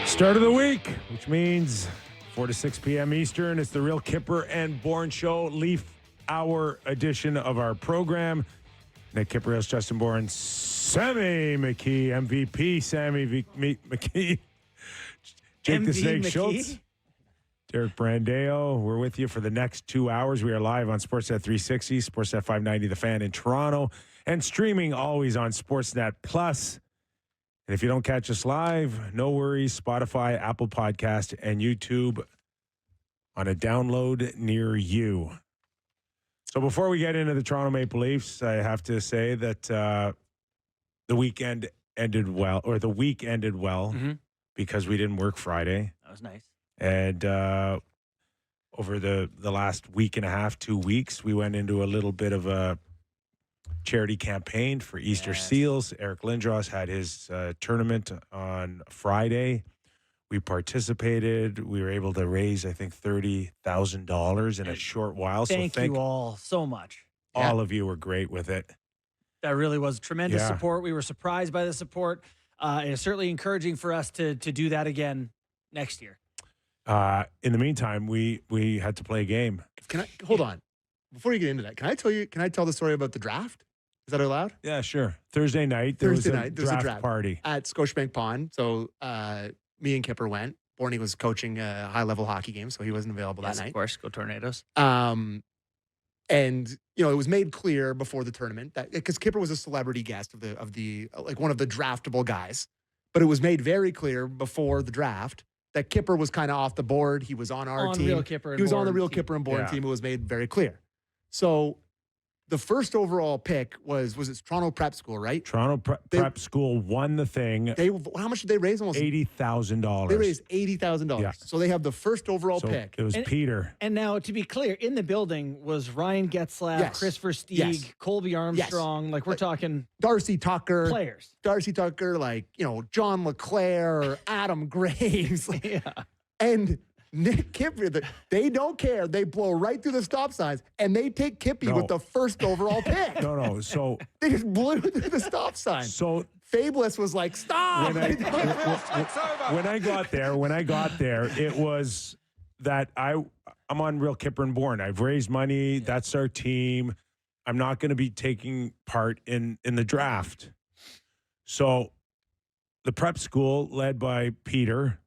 Start of the week, which means 4 to 6 p.m. Eastern. It's the Real Kyper and Bourne Show, Leaf Hour edition of our program. Nick Kypreos, Justin Bourne, Sammy McKee, MVP Sammy McKee, Jake the Snake Schultz, Derek Brandeo. We're with you for the next 2 hours. We are live on Sportsnet 360, Sportsnet 590, The Fan in Toronto, and streaming always on Sportsnet Plus. And if you don't catch us live, no worries. Spotify, Apple Podcast, and YouTube on a download near you. So before we get into the Toronto Maple Leafs, I have to say that the week ended well because we didn't work Friday. That was nice. And over the last week and a half, 2 weeks, we went into a little bit of a charity campaign for Easter Seals. Eric Lindros had his tournament on Friday. We participated. We were able to raise, I think, $30,000 in a short while. Thank you all so much. All of you were great with it. That really was tremendous support. We were surprised by the support. It's certainly encouraging for us to do that again next year. In the meantime, we had to play a game. Can I hold on before you get into that? Can I tell the story about the draft? Is that allowed? Yeah, sure. Thursday night, there was a draft party at Scotiabank Pond. So me and Kyper went. Bourne was coaching a high-level hockey game, so he wasn't available that night. Of course, go Tornadoes. And it was made clear before the tournament that because Kyper was a celebrity guest of the like one of the draftable guys, but it was made very clear before the draft that Kyper was kind of off the board. He was on our team. Real Kyper and he was on Bourne the Real team. Kyper and Bourne Yeah. team. It was made very clear. So the first overall pick was it Toronto Prep School, right? Toronto Prep School won the thing. How much did they raise? Almost $80,000. They raised $80,000. Yeah. So they have the first overall pick. It was Peter. And now, to be clear, in the building was Ryan Getzlaff, Yes. Chris Versteeg, Yes. Colby Armstrong. Like, we're talking Darcy Tucker, players. John LeClaire, Adam Graves. Yeah. And Nick Kyper, they don't care. They blow right through the stop signs, and they take Kippy with the first overall pick. No. So They just blew through the stop sign. So Fabulous was like, stop. when I got there, it was that I'm on Real Kyper and Bourne. I've raised money. Yeah. That's our team. I'm not going to be taking part in the draft. So the prep school led by Peter.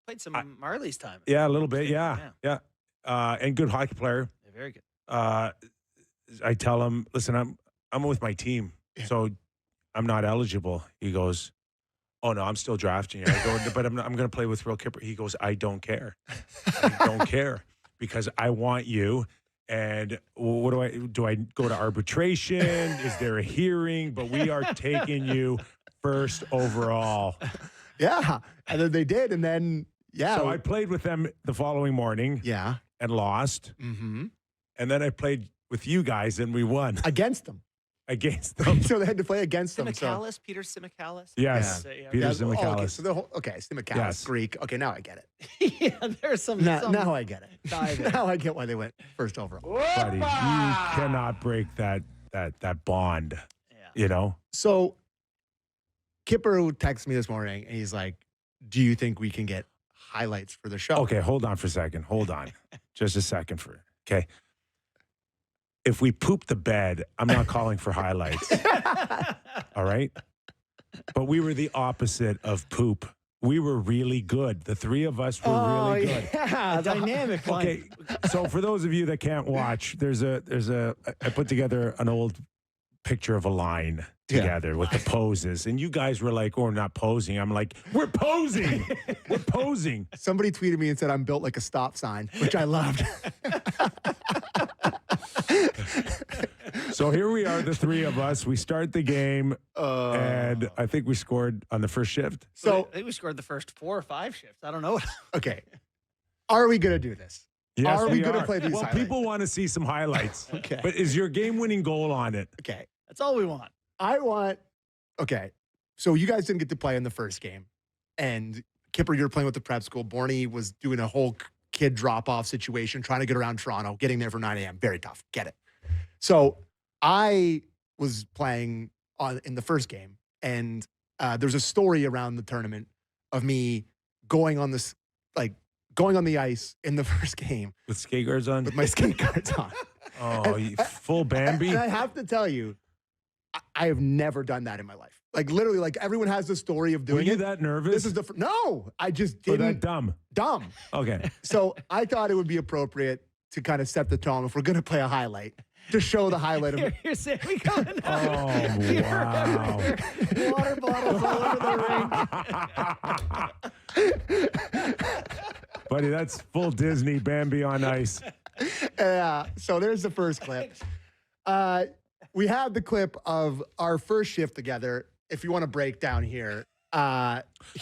Played some Marley's time. Yeah, a little bit. Yeah. And good hockey player. Yeah, very good. I tell him, listen, I'm with my team, so I'm not eligible. He goes, oh no, I'm still drafting you. I go, but I'm going to play with Real Kyper. He goes, I don't care. I don't care because I want you. And what do I go to arbitration? Is there a hearing? But we are taking you first overall. Yeah. And then they did. And then, So I played with them the following morning. Yeah. And lost. Mm-hmm. And then I played with you guys and we won. Against them. So they had to play against them. Simicallis, Peter Simicallis? Yes. Yeah. Peter Simicallis. Simicallis, Yes. Greek. Okay, now I get it. Yeah, there's some. Now I get it. dive in. Now I get why they went first overall. Buddy, you cannot break that bond. Yeah. You know? So Kyper texted me this morning and he's like, do you think we can get highlights for the show? Okay, hold on for a second. Hold on. Just a second okay. If we poop the bed, I'm not calling for highlights. All right? But we were the opposite of poop. We were really good. The three of us were really good. Yeah, Dynamic line. Okay, so for those of you that can't watch, I put together an old picture of a line together with the poses. And you guys were like, oh, not posing. I'm like, we're posing. We're posing. Somebody tweeted me and said I'm built like a stop sign, which I loved. So here we are, the three of us. We start the game, and I think we scored on the first shift. So I think we scored the first 4 or 5 shifts. I don't know. Okay. Are we going to do this? Yes, are we going to play these highlights? People want to see some highlights. Okay. But is your game-winning goal on it? Okay. That's all we want. Okay. So you guys didn't get to play in the first game. And Kyper, you're playing with the prep school. Bourne was doing a whole kid drop-off situation, trying to get around Toronto, getting there for 9 a.m. Very tough. Get it. So I was playing in the first game, and there's a story around the tournament of me going on this, like going on the ice in the first game With skate guards on? with my skate guards on. Oh, full Bambi? And I have to tell you, I have never done that in my life. Like literally, like everyone has the story of doing Were you it. that nervous? This is the no, I just Or didn't. that dumb? Dumb. Okay. So I thought it would be appropriate to kind of set the tone if we're going to play a highlight to show the highlight of it. Here's Sammy coming Oh, out. wow. Water bottles all over the ring. Buddy, that's full Disney Bambi on ice. Yeah. So there's the first clip. We have the clip of our first shift together. If you want to break down here, do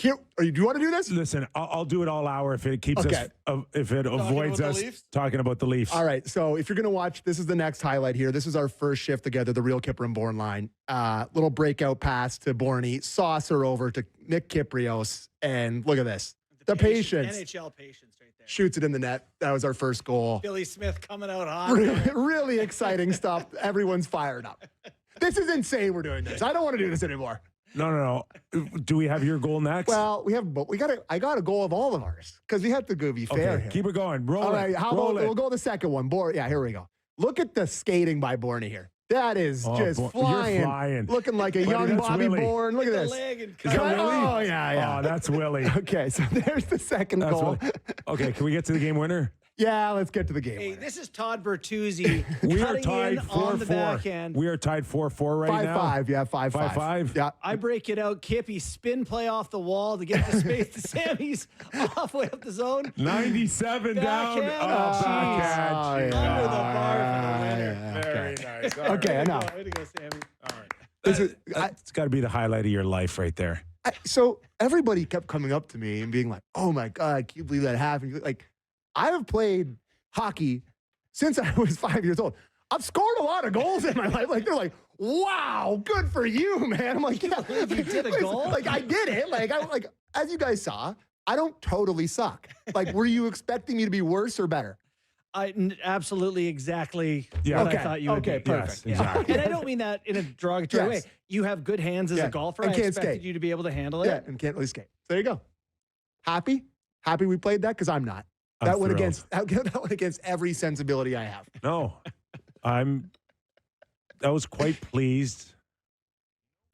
you want to do this? Listen, I'll do it all hour if it keeps Okay. us, if it avoids about us the Leafs? talking about the Leafs. All right. So if you're going to watch, this is the next highlight here. This is our first shift together, the real Kyper and Bourne line. Little breakout pass to Bourne, saucer over to Nick Kypreos, and look at this. The patience. NHL patience right there. Shoots it in the net. That was our first goal. Billy Smith coming out hot. Really exciting stuff. Everyone's fired up. This is insane we're doing this. I don't want to do this anymore. No. Do we have your goal next? Well, I got a goal of all of ours because we have to go be fair okay, here. keep it going. Roll All it. right, how Roll about it. we'll go with the second one. Yeah, here we go. Look at the skating by Bourne here. That is just You're flying. flying. Looking like a Buddy, young that's Bobby Willie. Bourne. Look at The this. leg and Is that cut. Willie? Oh, yeah. Oh, that's Willie. Okay, so there's the second That's goal. Willie. Okay, can we get to the game winner? Yeah, let's get to the game. Hey, winner. this is Todd Bertuzzi We are cutting tied in on the 4-4. backhand. We are tied 4-4 right now. 5-5. Yeah, 5-5. 5-5? Yeah. I break it out. Kippy spin play off the wall to get the space to Sammy's halfway up the zone. 97 down. Backhand. Oh, backhand. Oh, yeah. Under the bar for the winner. Yeah, Very okay. nice. All Okay, Way to enough. go. Way to go, Sammy. All right. This is- That's got to be the highlight of your life right there. So everybody kept coming up to me and being like, "Oh my god, can you believe that happened?" Like, I have played hockey since I was 5 years old. I've scored a lot of goals in my life. Like, they're like, "Wow, good for you, man." I'm like, "Yeah, You did a goal? Like, I did it. Like, as you guys saw, I don't totally suck. Like, were you expecting me to be worse or better? Absolutely exactly Yeah. what Okay, I thought you would okay, be. perfect. Yes, exactly. And I don't mean that in a derogatory Yes. way. You have good hands as Yeah, a golfer. and I can't expected skate. you to be able to handle it. Yeah, and can't really skate. So there you go. Happy we played that because I'm not. I'm That went thrilled. against every sensibility I have. No, I was quite pleased.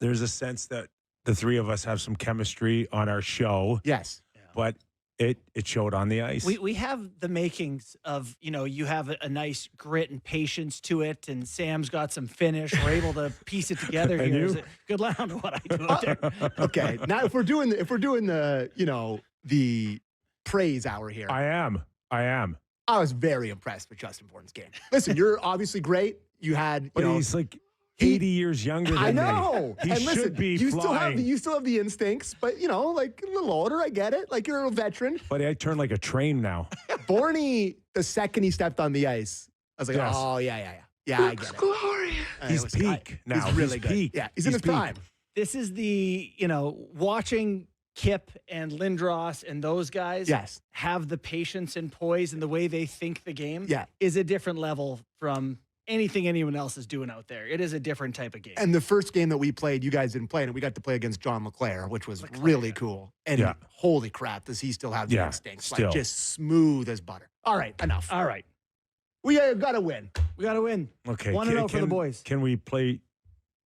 There's a sense that the three of us have some chemistry on our show, Yes. but it showed on the ice. We have the makings of, you have a nice grit and patience to it, and Sam's got some finish. We're able to piece it together And here. you? Is it good luck on what I do out there. Okay. Now if we're doing the the praise hour here, I am. I was very impressed with Justin Bourne's game. Listen, you're obviously great. You had But he's like 80 years younger than I me. know. He and should listen, be you flying. still have the instincts, but like a little older, I get it. Like you're a veteran. But I turn like a train now. Bourne, the second he stepped on the ice, I was like, Yes. oh yeah, I get it. Glorious. He's peak now. He's really He's good. peak. Yeah, he's in his peak. prime. This is the, watching Kip and Lindros and those guys Yes. have the patience and poise and the way they think the game Yeah. is a different level from anything anyone else is doing out there. It is a different type of game. And the first game that we played, you guys didn't play, and we got to play against John LeClaire, which was really cool. And Yeah. holy crap, does he still have the Yeah, instincts? still. Like just smooth as butter. All right, enough. All right. We got to win. We got to win. Okay. 1-0 for the boys. Can we play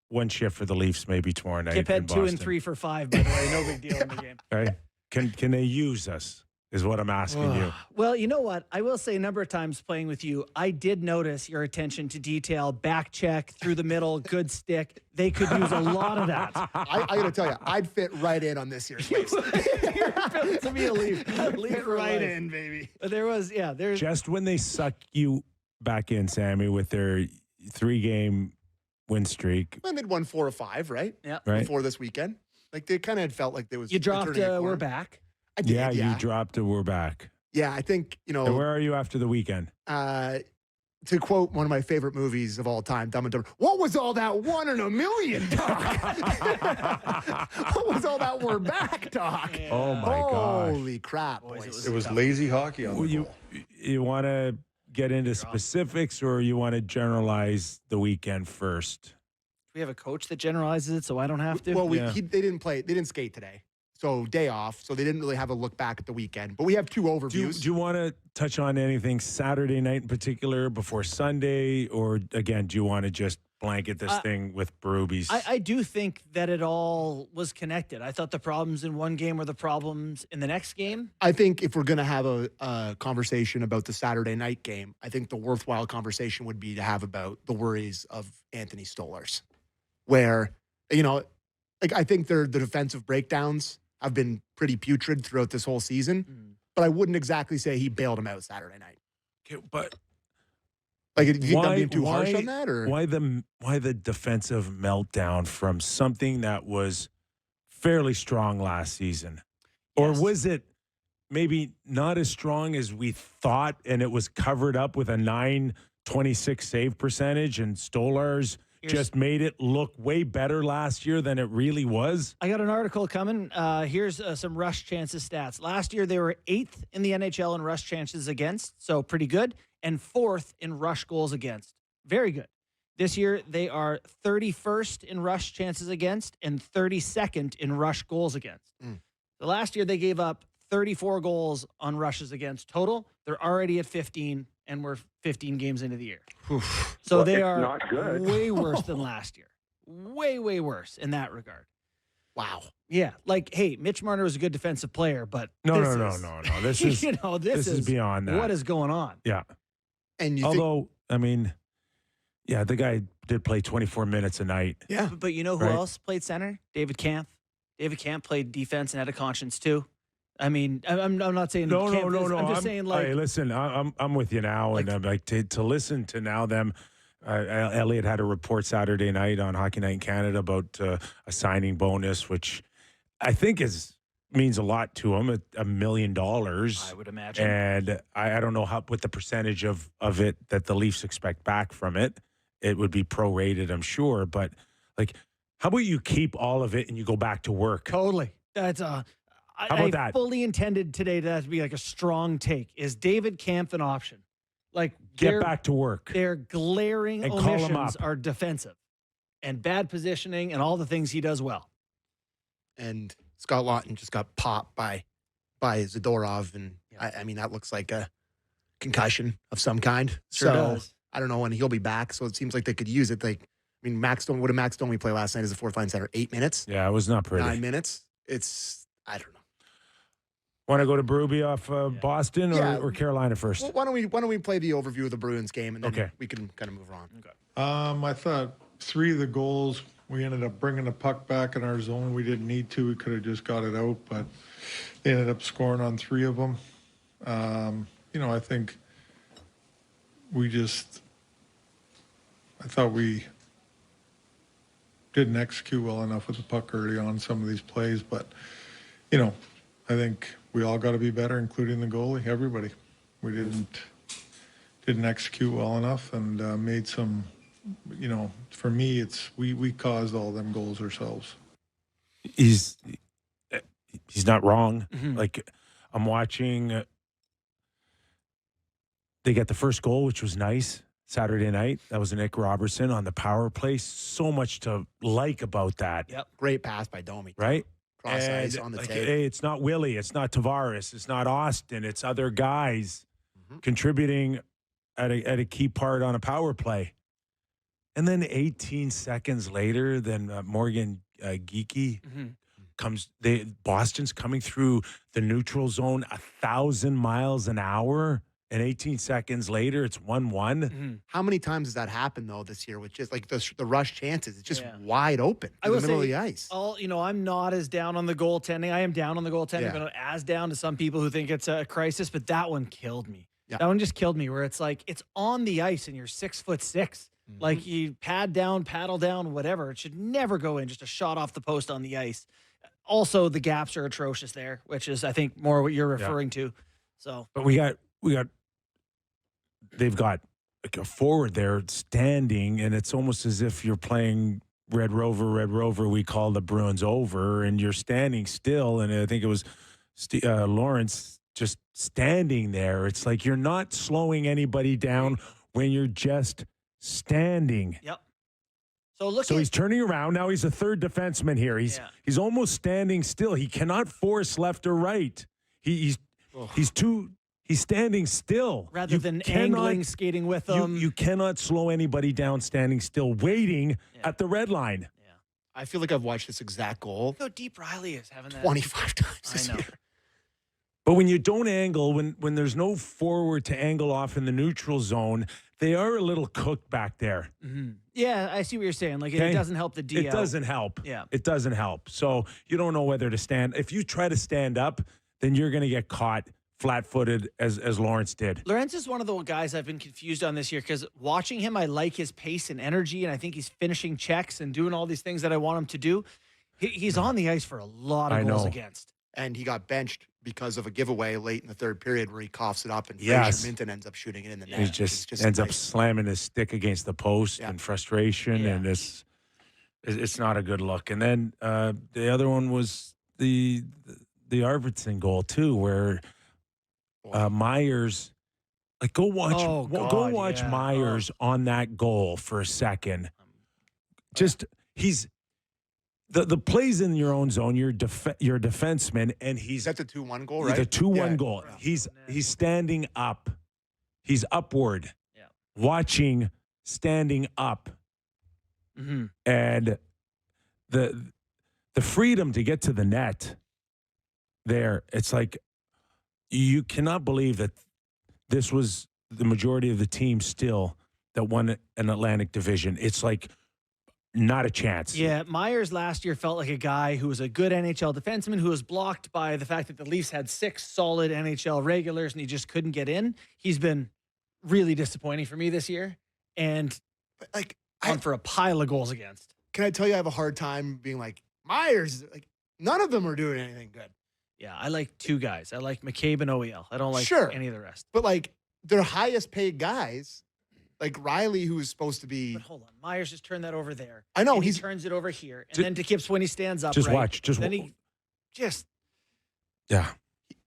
one shift for the Leafs maybe tomorrow night? Kip in had 2 and Boston? 3 for 5, by the way. No big deal in the game. Right? Can they use us? Is what I'm asking you. Well, you know what? I will say a number of times playing with you, I did notice your attention to detail, back check, through the middle, good stick. They could use a lot of that. I got to tell you, I'd fit right in on this year's Leafs. You're built to be a Leaf. Leaf Fit for right life. in, baby. But there's Just when they suck you back in, Sammy, with their 3-game win streak, I made 1 4 or 5, right? yeah. right? Before this weekend. Like they kind of had felt like there was You dropped turning a corner. we're back. I did, Yeah, yeah. you dropped it. We're back. Yeah, I think, And where are you after the weekend? to quote one of my favorite movies of all time, Dumb and Dumber, what was all that 1 in a million talk? What was all that we're back talk? Oh my gosh! Holy crap, boys. It was lazy hockey on Well, the goal. you want to get into specifics, or you want to generalize the weekend first? We have a coach that generalizes it, so I don't have to. Well, Yeah. they didn't play. They didn't skate today. So day off. So they didn't really have a look back at the weekend. But we have two overviews. Do you want to touch on anything Saturday night in particular before Sunday? Or, again, do you want to just blanket this thing with Berube's? I do think that it all was connected. I thought the problems in one game were the problems in the next game. I think if we're going to have a conversation about the Saturday night game, I think the worthwhile conversation would be to have about the worries of Anthony Stolarz, where, like I think the defensive breakdowns have been pretty putrid throughout this whole season, but I wouldn't exactly say he bailed him out Saturday night. Okay, but like, do you think I'm being too harsh on that, or why the defensive meltdown from something that was fairly strong last season, or was it maybe not as strong as we thought, and it was covered up with a .926 save percentage, and Stolarz just made it look way better last year than it really was? I got an article coming. Here's some rush chances stats. Last year, they were 8th in the NHL in rush chances against, so pretty good, and 4th in rush goals against. Very good. This year, they are 31st in rush chances against and 32nd in rush goals against. So last year, they gave up 34 goals on rushes against total. They're already at 15, and we're 15 games into the year. So they are not good. way worse than last year. Way, way worse in that regard. wow? Yeah, like, hey, Mitch Marner was a good defensive player, but No. This is this is beyond that. What is going on? Yeah. And Although, the guy did play 24 minutes a night. yeah, But you know who Right. else played center? David Kampf. David Kampf played defense and had a conscience too. I mean, I'm not saying No. I'm just saying, like, hey, listen, I'm with you now, and I'm like to listen to now them. Elliot had a report Saturday night on Hockey Night in Canada about a signing bonus, which I think means a lot to him, $1 million. I would imagine. And I don't know what the percentage of it that the Leafs expect back from it. It would be prorated, I'm sure. But, like, how about you keep all of it and you go back to work? Totally. That's How about that? fully intended today to be like a strong take. Is David Kampf an option? Like, Get back to work. Their glaring And call him omissions up. are defensive and bad positioning and all the things he does well. and Scott Lawton just got popped by Zadorov, and Yeah. I mean that looks like a concussion of some kind. Sure so does. I don't know when he'll be back. So it seems like they could use it. Like, I mean, what did Max Domi play last night as a fourth line center? 8 minutes, Yeah, it was not pretty. 9 minutes. I don't know. Want to go to Berube off Boston Yeah. or Carolina first? Well, why don't we play the overview of the Bruins game, and then Okay. we can kind of move on. I thought 3 of the goals, we ended up bringing the puck back in our zone. We didn't need to. We could have just got it out, but they ended up scoring on 3 of them. I think I thought we didn't execute well enough with the puck early on some of these plays, but, I think we all got to be better, including the goalie, everybody. We didn't execute well enough and made some, for me, we caused all them goals ourselves. He's not wrong. Mhm. Like, I'm watching. They got the first goal, which was nice Saturday night. That was Nick Robertson on the power play. So much to like about that, Yep. Great pass by Domi. right? Cross And, ice on the like, tape. hey, it's not Willie, it's not Tavares, it's not Austin, it's other guys contributing at a key part on a power play. And then 18 seconds later, then Morgan Geekie comes. Boston's coming through the neutral zone 1,000 miles an hour, and 18 seconds later, it's 1-1. How many times has that happened though this year with just like the rush chances? It's just Yeah. wide open I in the will middle of say, the ice. I'm not as down on the goaltending. I am down on the goaltending, Yeah. but not as down to some people who think it's a crisis. But that one killed me. Yeah. That one just killed me. Where it's like it's on the ice and you're 6'6". Like you pad down, paddle down, whatever. It should never go in. Just a shot off the post on the ice. Also, the gaps are atrocious there, which is I think more what you're referring to. So But they've got like a forward there standing, and it's almost as if you're playing Red Rover, we call the Bruins over, and you're standing still. And I think it was Lawrence just standing there. It's like you're not slowing anybody down when you're just standing. yep. So he's turning around. Now he's a third defenseman here. He's almost standing still. He cannot force left or right. He's standing still. Rather than angling, skating with them. You cannot slow anybody down standing still, waiting at the red line. Yeah. I feel like I've watched this exact goal Look how deep Riley is having that. 25 times this I know. year. But when you don't angle, when there's no forward to angle off in the neutral zone, they are a little cooked back there. Mm-hmm. Yeah, I see what you're saying. Like, Okay? it doesn't help the DL. It doesn't help. Yeah. It doesn't help. So you don't know whether to stand. If you try to stand up, then you're going to get caught flat-footed as Lawrence did. Lawrence is one of the guys I've been confused on this year because watching him, I like his pace and energy, and I think he's finishing checks and doing all these things that I want him to do. He's on the ice for a lot of goals against. And he got benched because of a giveaway late in the third period where he coughs it up and Yes. Fraser Minton ends up shooting it in the net. He which is just ends up nice. slamming his stick against the post in frustration, Yeah. and it's not a good look. And then the other one was the Arvidsson goal too, where Myers, like go watch Myers on that goal for a second. Just the plays in your own zone. You're a defenseman, and Is that the 2-1 goal, right? the 2-1 Yeah. goal. He's standing up. He's upward. Yeah. Watching, standing up, Mm-hmm. and the freedom to get to the net. There, it's like you cannot believe that this was the majority of the team still that won an Atlantic Division. It's like not a chance. Yeah, Myers last year felt like a guy who was a good NHL defenseman who was blocked by the fact that the Leafs had 6 solid NHL regulars and he just couldn't get in. He's been really disappointing for me this year and But, like, on for a pile of goals against. Can I tell you I have a hard time being like, Myers, like, none of them are doing anything good. Yeah, I like 2 guys. I like McCabe and OEL. I don't like Sure. any of the rest. But, like, their highest paid guys, like Riley, who is supposed to be. But hold on, Myers just turned that over there. I know, and he he's- turns it over here, and Ju- then to Kips when he stands up. Just right, watch. then he just Yeah.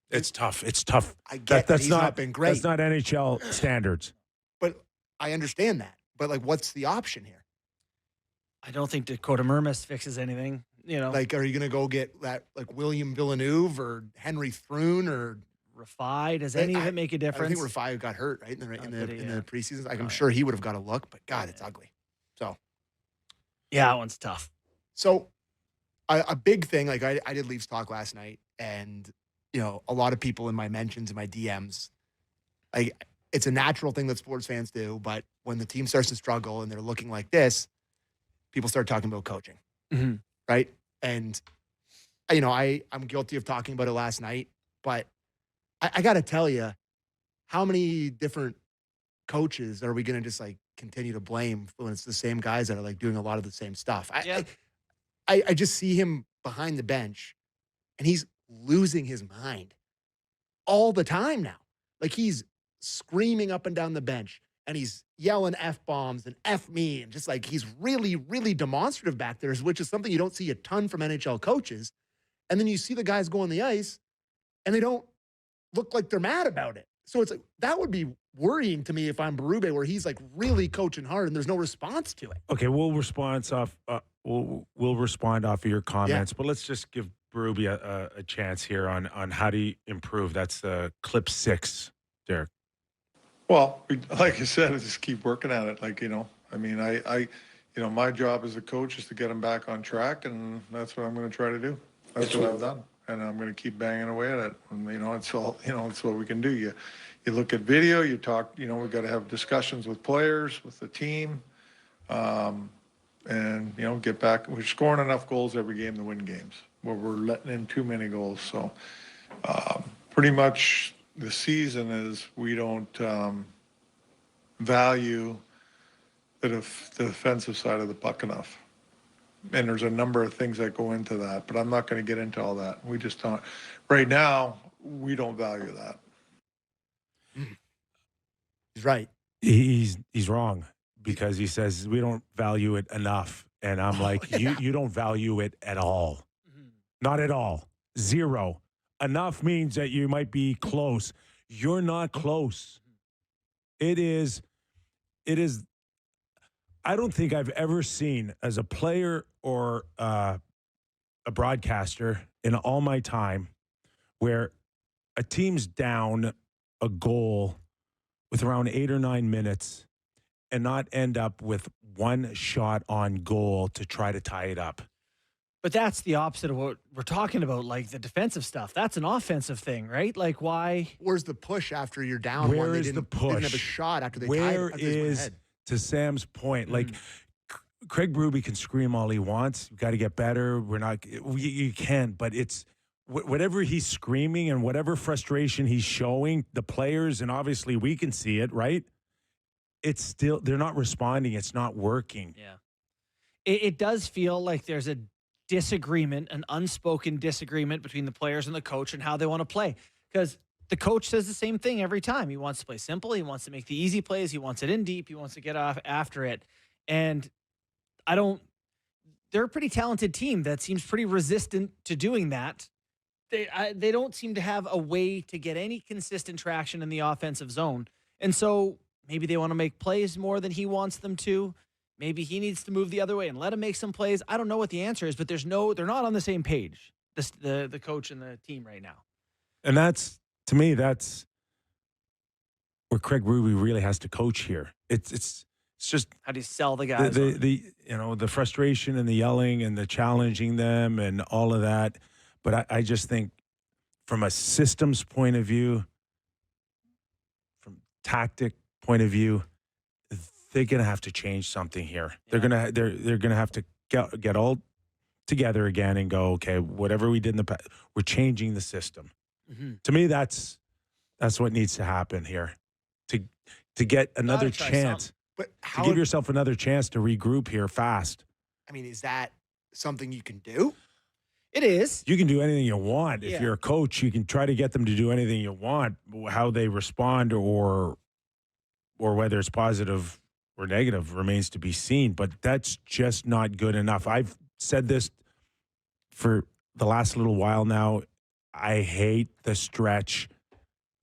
It's tough. It's tough. I get that he's not been great. That's not NHL standards. But I understand that. But, like, what's the option here? I don't think Dakota Mermis fixes anything. You know, Like, are you going to go get that, like, William Villeneuve or Henry Thrun or. Rafai, does any of it make a I difference? think Rafai got hurt, right, in did he? the Yeah. preseason. Like, I'm Oh, sure he would have got a look, but, God, it's ugly. So. Yeah, that one's tough. So, a big thing, like I did Leafs talk last night, and a lot of people in my mentions and my DMs, like it's a natural thing that sports fans do. But when the team starts to struggle and they're looking like this, people start talking about coaching, Mm-hmm. right? And I'm guilty of talking about it last night, but I got to tell you, how many different coaches are we going to just like continue to blame when it's the same guys that are like doing a lot of the same stuff? I just see him behind the bench and he's losing his mind all the time now. Like he's screaming up and down the bench and he's yelling F-bombs and F me. And just like he's really, really demonstrative back there, which is something you don't see a ton from NHL coaches. And then you see the guys go on the ice and they don't look like they're mad about it. So it's like, that would be worrying to me if I'm Berube, where he's like really coaching hard and there's no response to it. Okay, we'll respond off of your comments, but let's just give Berube a chance here on how to improve. That's clip 6, Derek. Well, like I said, I just keep working at it. Like, I mean, my job as a coach is to get them back on track, and that's what I'm going to try to do. That's what I've done, and I'm going to keep banging away at it. And, it's all, it's what we can do. You look at video, you talk, we've got to have discussions with players, with the team, and, get back. We're scoring enough goals every game to win games, where we're letting in too many goals. So pretty much the season is we don't value the defensive side of the puck enough. And there's a number of things that go into that, but I'm not going to get into all that. We just don't. Right now, we don't value that. He's right. He's wrong because he says we don't value it enough. And I'm like, you don't value it at all. Mm-hmm. Not at all. 0. Enough means that you might be close. You're not close. It is I don't think I've ever seen, as a player or a broadcaster in all my time, where a team's down a goal with around 8 or 9 minutes and not end up with one shot on goal to try to tie it up. But that's the opposite of what we're talking about, like the defensive stuff. That's an offensive thing, right? Like, why? Where's the push after you're down? Where is the They didn't have a push? shot after they tied. Where After they went is, ahead. to Sam's point, like Craig Berube can scream all he wants. We've got to get better. We're not, you can, but it's whatever he's screaming and whatever frustration he's showing the players, and obviously we can see it, right? It's still, they're not responding. It's not working. Yeah. It does feel like there's a disagreement, an unspoken disagreement between the players and the coach and how they want to play. Because the coach says the same thing every time. He wants to play simple. He wants to make the easy plays. He wants it in deep. He wants to get off after it. And they're a pretty talented team that seems pretty resistant to doing that. They don't seem to have a way to get any consistent traction in the offensive zone. And so maybe they want to make plays more than he wants them to. Maybe he needs to move the other way and let him make some plays. I don't know what the answer is, but they're not on the same page, the coach and the team right now. And that's, to me, that's where Craig Berube really has to coach here. It's just, How do you sell the guys? the frustration and the yelling and the challenging them and all of that. But I just think from a systems point of view, from tactic point of view, they're going to have to change something here. Yeah. They're going to have to get all together again and go, okay, whatever we did in the past, we're changing the system. Mm-hmm. To me, that's what needs to happen here to get another chance. But To give yourself another chance to regroup here fast. I mean, is that something you can do? It is. You can do anything you want. Yeah. If you're a coach, you can try to get them to do anything you want. How they respond or whether it's positive or negative remains to be seen. But that's just not good enough. I've said this for the last little while now. I hate the stretch.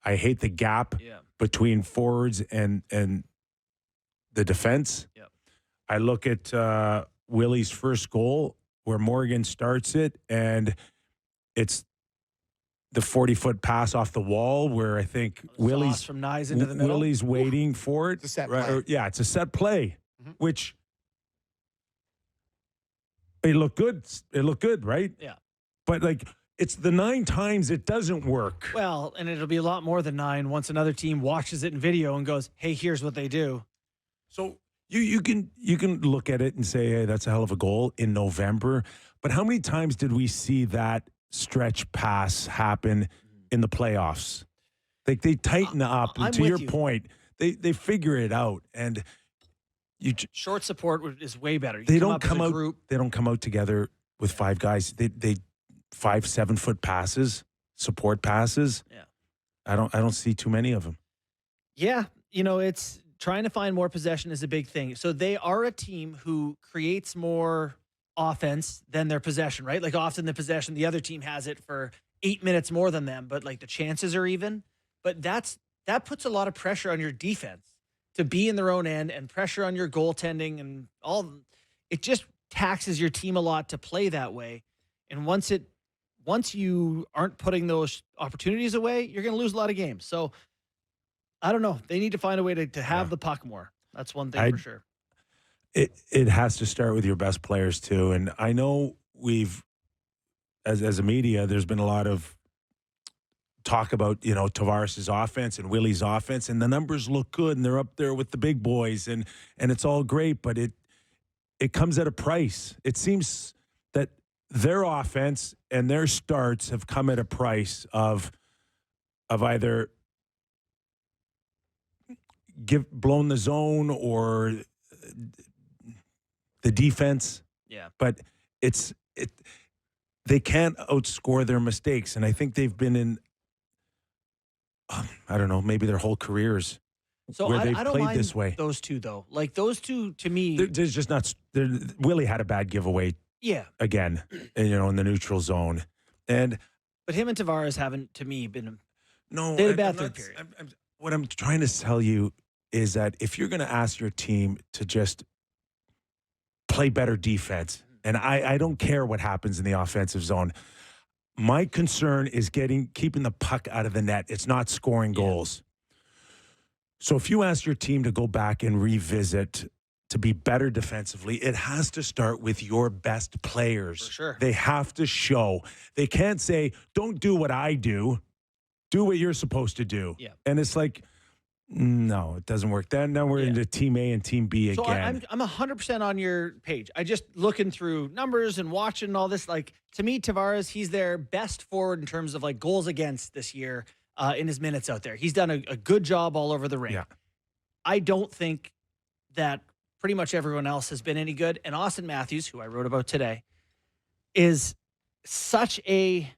I hate the gap between forwards and the defense. Yep. I look at Willie's first goal where Morgan starts it, and it's the 40-foot pass off the wall where I think Willie's from Nyes into the middle. Willie's waiting for it. It's a set right? play. Yeah, it's a set play, Mhm. which it looked good. It looked good, right? Yeah. But like, it's the 9 times it doesn't work. Well, and it'll be a lot more than 9 once another team watches it in video and goes, "Hey, here's what they do." So you can look at it and say, hey, that's a hell of a goal in November. But how many times did we see that stretch pass happen in the playoffs? Like, they tighten up. I'm And to with your you. point, they figure it out. And Short support is way better. You they don't as come a out. group. They don't come out together with 5 guys. They 5-7 foot passes, support passes. Yeah. I don't see too many of them. Yeah, it's trying to find more possession is a big thing. So they are a team who creates more offense than their possession, right? Like, often the possession, the other team has it for 8 minutes more than them, but like the chances are even. But that puts a lot of pressure on your defense to be in their own end, and pressure on your goaltending and all. It just taxes your team a lot to play that way. And once you aren't putting those opportunities away, you're going to lose a lot of games. So I don't know. They need to find a way to have the puck more. That's one thing for sure. It has to start with your best players too. And I know as a media, there's been a lot of talk about, Tavares' offense and Willie's offense, and the numbers look good and they're up there with the big boys and it's all great, but it comes at a price. It seems that their offense and their starts have come at a price of either blown the zone or the defense. Yeah. But they can't outscore their mistakes. And I think they've been in, I don't know, maybe their whole careers So where I they've don't played mind this way. those two, though. Like, those two, to me, There's just not, Willie had a bad giveaway yeah. again, in the neutral zone. And But him and Tavares haven't, to me, been. no, They had a I'm bad not- third period. what I'm trying to tell you is that if you're going to ask your team to just play better defense. And I don't care what happens in the offensive zone. My concern is keeping the puck out of the net. It's not scoring goals. So if you ask your team to go back and revisit to be better defensively, it has to start with your best players. For sure. They have to show. They can't say, don't do what I do. Do what you're supposed to do. Yeah. And it's like, no, it doesn't work. Then now we're into Team A and Team B so again. I'm 100% on your page. I just looking through numbers and watching all this. Like, to me, Tavares, he's their best forward in terms of like goals against this year in his minutes out there. He's done a good job all over the rink. Yeah. I don't think that pretty much everyone else has been any good. And Austin Matthews, who I wrote about today, is such a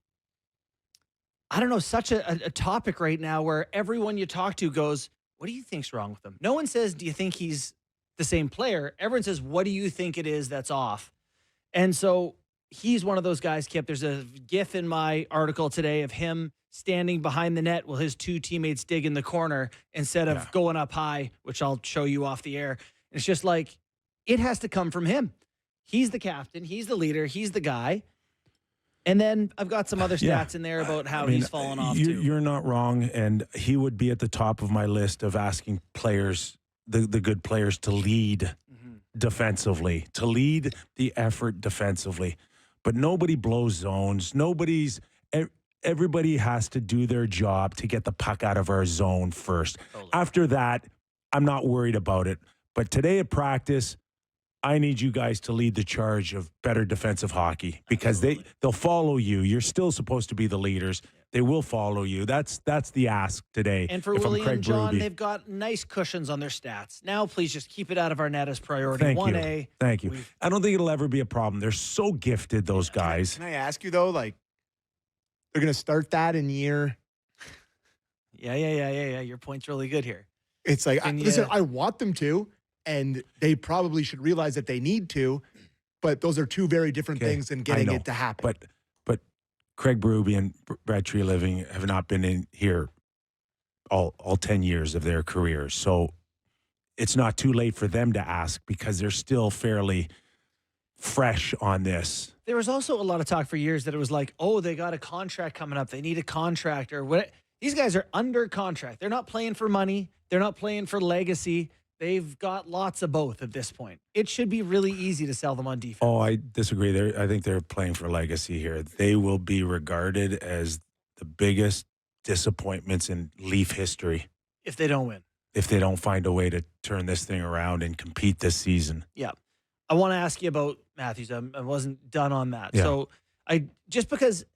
topic right now where everyone you talk to goes, what do you think's wrong with him? No one says, do you think he's the same player? Everyone says, what do you think it is that's off? And so he's one of those guys, Kip. There's a GIF in my article today of him standing behind the net while his two teammates dig in the corner instead of going up high, which I'll show you off the air. It's just like, it has to come from him. He's the captain. He's the leader. He's the guy. And then I've got some other stats in there about how he's fallen off too. You're not wrong, and he would be at the top of my list of asking players, the good players, to lead defensively, to lead the effort defensively. But nobody blows zones. Everybody has to do their job to get the puck out of our zone first. Totally. After that, I'm not worried about it. But today at practice, I need you guys to lead the charge of better defensive hockey because they'll follow you. You're still supposed to be the leaders. They will follow you. That's the ask today. And for Willie and John, they've got nice cushions on their stats. Now, please just keep it out of our net as priority. Thank 1A. You. Thank you. I don't think it'll ever be a problem. They're so gifted, those guys. Can I ask you, though, like, they're going to start that in year? Yeah. Your point's really good here. It's like, listen, I want them to. And they probably should realize that they need to, but those are two very different things than getting it to happen. But Craig Berube and Brad Treliving have not been in here all 10 years of their careers. So it's not too late for them to ask because they're still fairly fresh on this. There was also a lot of talk for years that it was like, oh, they got a contract coming up. They need a contract or what. These guys are under contract. They're not playing for money. They're not playing for legacy. They've got lots of both at this point. It should be really easy to sell them on defense. Oh, I disagree. I think they're playing for legacy here. They will be regarded as the biggest disappointments in Leaf history. If they don't win. If they don't find a way to turn this thing around and compete this season. Yeah. I want to ask you about Matthews. I wasn't done on that. Yeah. So just because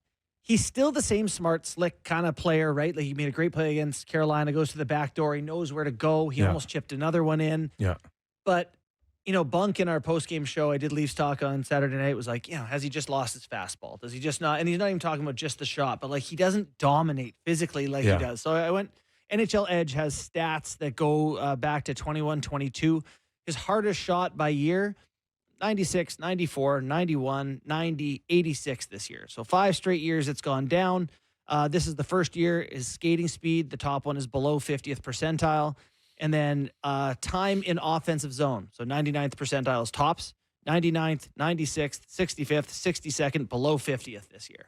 he's still the same smart, slick kind of player, right? Like he made a great play against Carolina, goes to the back door. He knows where to go. He almost chipped another one in. Yeah. But, Bunk in our postgame show, I did Leafs talk on Saturday night, was like, has he just lost his fastball? Does he just not? And he's not even talking about just the shot, but like he doesn't dominate physically like he does. So I went, NHL Edge has stats that go back to 21-22. His hardest shot by year, 96, 94, 91, 90, 86 this year. So 5 straight years it's gone down. This is the first year. His skating speed, the top one is below 50th percentile. And then time in offensive zone. So 99th percentile is tops, 99th, 96th, 65th, 62nd, below 50th this year.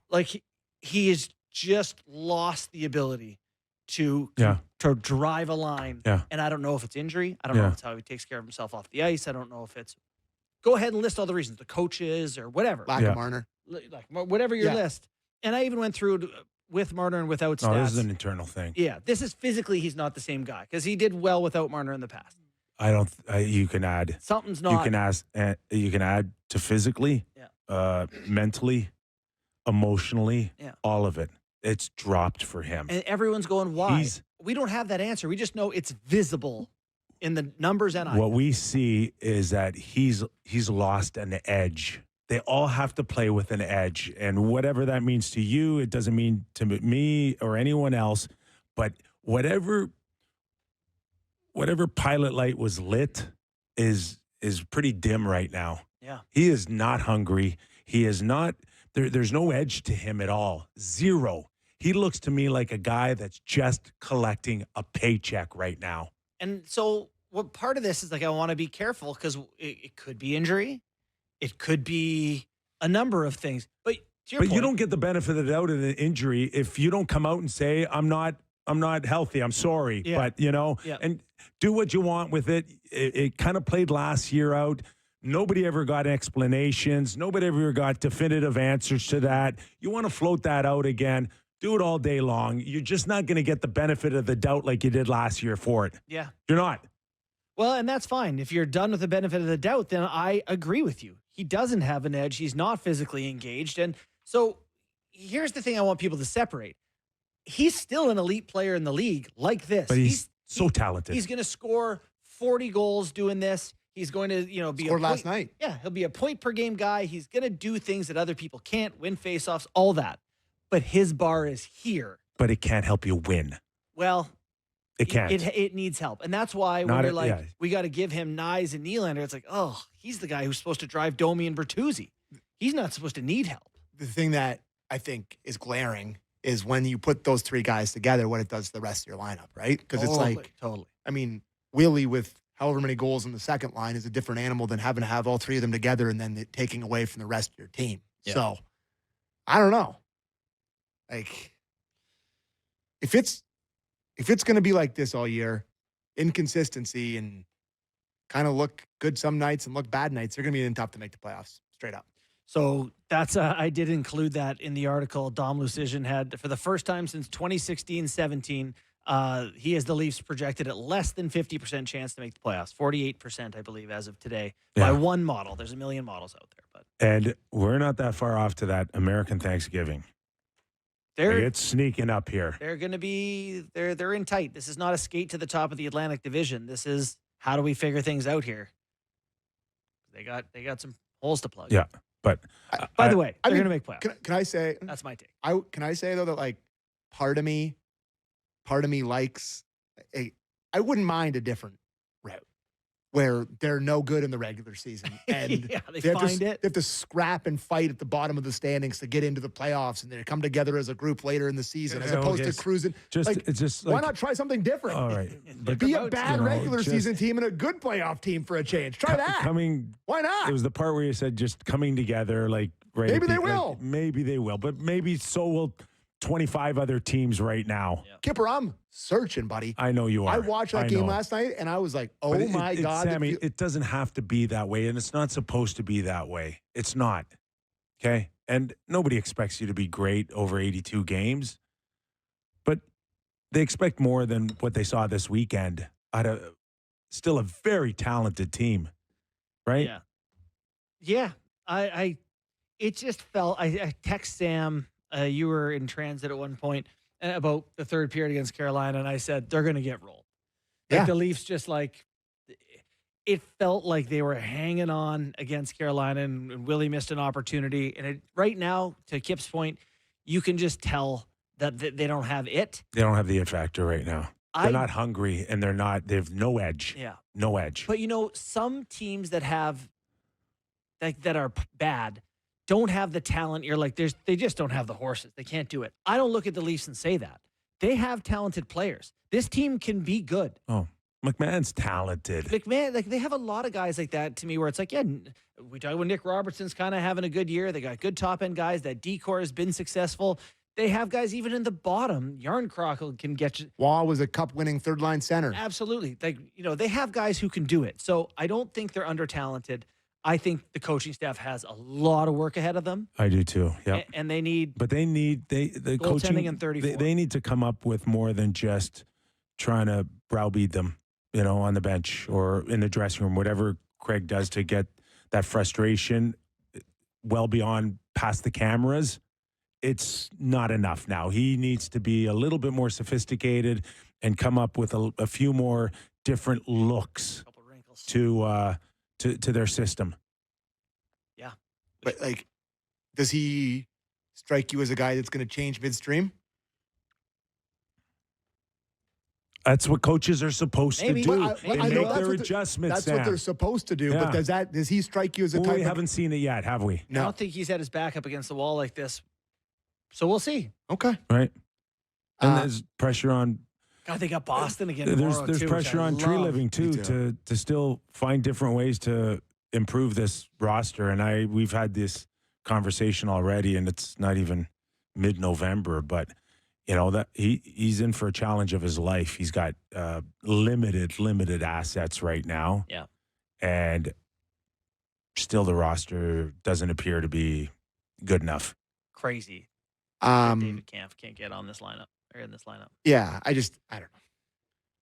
Like he has just lost the ability to drive a line. Yeah. And I don't know if it's injury. I don't know if it's how he takes care of himself off the ice. I don't know if it's go ahead and list all the reasons, the coaches or whatever. Lack of Marner. Like whatever your list. And I even went through with Marner and without stats. No, this is an internal thing. Yeah, this is physically he's not the same guy because he did well without Marner in the past. I don't. You can add. Something's not. You can add to physically, mentally, emotionally, all of it. It's dropped for him. And everyone's going, why? We don't have that answer. We just know it's visible in the numbers and what we see is that he's lost an edge. They all have to play with an edge, and whatever that means to you, it doesn't mean to me or anyone else. But whatever pilot light was lit is pretty dim right now. Yeah, he is not hungry. He is not. There's no edge to him at all. Zero. He looks to me like a guy that's just collecting a paycheck right now. And so what part of this is like I want to be careful because it could be injury, it could be a number of things. But to your point, you don't get the benefit of the doubt in an injury if you don't come out and say I'm not healthy. I'm sorry, but and do what you want with it. It kind of played last year out. Nobody ever got explanations. Nobody ever got definitive answers to that. You want to float that out again. Do it all day long. You're just not going to get the benefit of the doubt like you did last year for it. Yeah. You're not. Well, and that's fine. If you're done with the benefit of the doubt, then I agree with you. He doesn't have an edge. He's not physically engaged. And so here's the thing I want people to separate. He's still an elite player in the league like this. But he's so talented. He's going to score 40 goals doing this. He's going to, be Scored last night. Yeah, he'll be a point per game guy. He's going to do things that other people can't, win faceoffs, all that. But his bar is here. But it can't help you win. Well, it can't. It needs help. And that's why when you're like, we got to give him Nyes and Nylander, it's like, oh, he's the guy who's supposed to drive Domi and Bertuzzi. He's not supposed to need help. The thing that I think is glaring is when you put those three guys together, what it does to the rest of your lineup, right? Because it's like, totally. I mean, Willie with however many goals in the second line is a different animal than having to have all three of them together and then taking away from the rest of your team. Yeah. So, I don't know. Like, if it's going to be like this all year, inconsistency and kind of look good some nights and look bad nights, they're going to be tough to make the playoffs, straight up. So that's I did include that in the article. Dom Lucian had, for the first time since 2016-17, he has the Leafs projected at less than 50% chance to make the playoffs. 48%, I believe, as of today, by one model. There's a million models out there, but and we're not that far off to that American Thanksgiving. It's sneaking up here. They're going to be they're in tight. This is not a skate to the top of the Atlantic Division. This is how do we figure things out here? They got some holes to plug. Yeah. But by the way, they're going to make playoffs. Can I say that's my take? Can I say though that like part of me likes I wouldn't mind a different route where they're no good in the regular season and they have to scrap and fight at the bottom of the standings to get into the playoffs and they come together as a group later in the season as opposed to cruising. It's just why not try something different? All right, but be a bad regular season team and a good playoff team for a change. Try that. Why not? It was the part where you said just coming together, like right. Maybe they will. Maybe they will, but maybe so will 25 other teams right now. Yeah. Kipper, I'm searching, buddy. I know you are. I watched that game last night, and I was like, oh, my God. Sammy, it doesn't have to be that way, and it's not supposed to be that way. It's not, okay? And nobody expects you to be great over 82 games, but they expect more than what they saw this weekend out of still a very talented team, right? Yeah. I it just felt, I text Sam, you were in transit at one point about the third period against Carolina, and I said, they're going to get rolled. Like the Leafs just like, it felt like they were hanging on against Carolina, and Willie missed an opportunity. And right now, to Kip's point, you can just tell that they don't have it. They don't have the it factor right now. They're not hungry, and they have no edge. Yeah. No edge. But, some teams that have, that are bad, don't have the talent. You're like, they just don't have the horses. They can't do it. I don't look at the Leafs and say that. They have talented players. This team can be good. Oh, McMahon's talented. McMahon, like they have a lot of guys like that to me where it's like, we talk about Nick Robertson's kind of having a good year. They got good top end guys. That decor has been successful. They have guys even in the bottom. Yarncroc can get you. Waugh was a cup-winning third-line center. Absolutely. They have guys who can do it. So I don't think they're under-talented. I think the coaching staff has a lot of work ahead of them. I do too. Yeah. And they need. But they need the coaching and 34. They need to come up with more than just trying to browbeat them, on the bench or in the dressing room, whatever Craig does to get that frustration well beyond past the cameras. It's not enough now. He needs to be a little bit more sophisticated and come up with a few more different looks A couple wrinkles. to their system. Yeah. But, does he strike you as a guy that's going to change midstream? That's what coaches are supposed to do. They I know make their adjustments. That's what they're supposed to do. Yeah. But does he strike you as a type? We haven't seen it yet, have we? I don't think he's had his back up against the wall like this. So we'll see. Okay. Right. And there's pressure on God, they got Boston again There's tomorrow, there's too, pressure which I on Tree love. Living too too. to still find different ways to improve this roster. And we've had this conversation already, and it's not even mid-November, but that he's in for a challenge of his life. He's got limited assets right now. Yeah. And still the roster doesn't appear to be good enough. Crazy. David Kampf can't get on this lineup or in this lineup. Yeah, I don't know.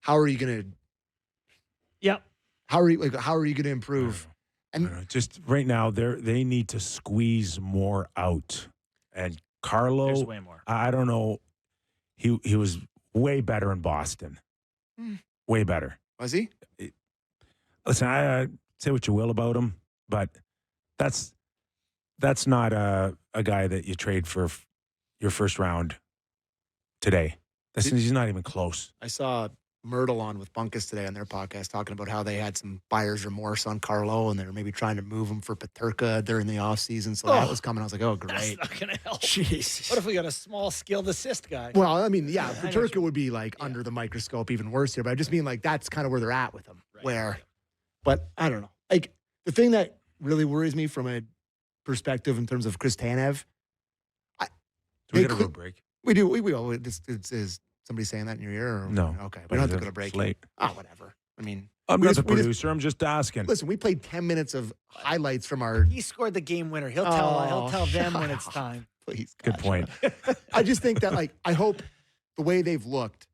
How are you gonna? Yep. How are you gonna improve? I don't know. Just right now, they need to squeeze more out. And Carlo, There's way more. I don't know. He was way better in Boston. Way better. Was he? Listen, I say what you will about him, but that's not a guy that you trade for your first round today. He's not even close. I saw Myrtle on with Bunkus today on their podcast talking about how they had some buyer's remorse on Carlo and they were maybe trying to move him for Paterka during the offseason. So that was coming. I was like, oh, great. That's not going to help. Jeez. What if we got a small skilled assist guy? Well, I mean, yeah, I know Paterka would be like under the microscope even worse here. But I just mean like that's kind of where they're at with him. Right. But I don't know. Like the thing that really worries me from a perspective in terms of Chris Tanev. Do we got to go to break? We do. We all. Is somebody saying that in your ear? Or, No. Okay. We don't have to go to break. It's late. Oh, whatever. I mean, I'm we not just- the we just- producer. I'm just asking. listen, we played 10 minutes of highlights from our. He scored the game winner. He'll tell them when it's shut time. Please. Good God, point. shut up. I just think that, like, I hope the way they've looked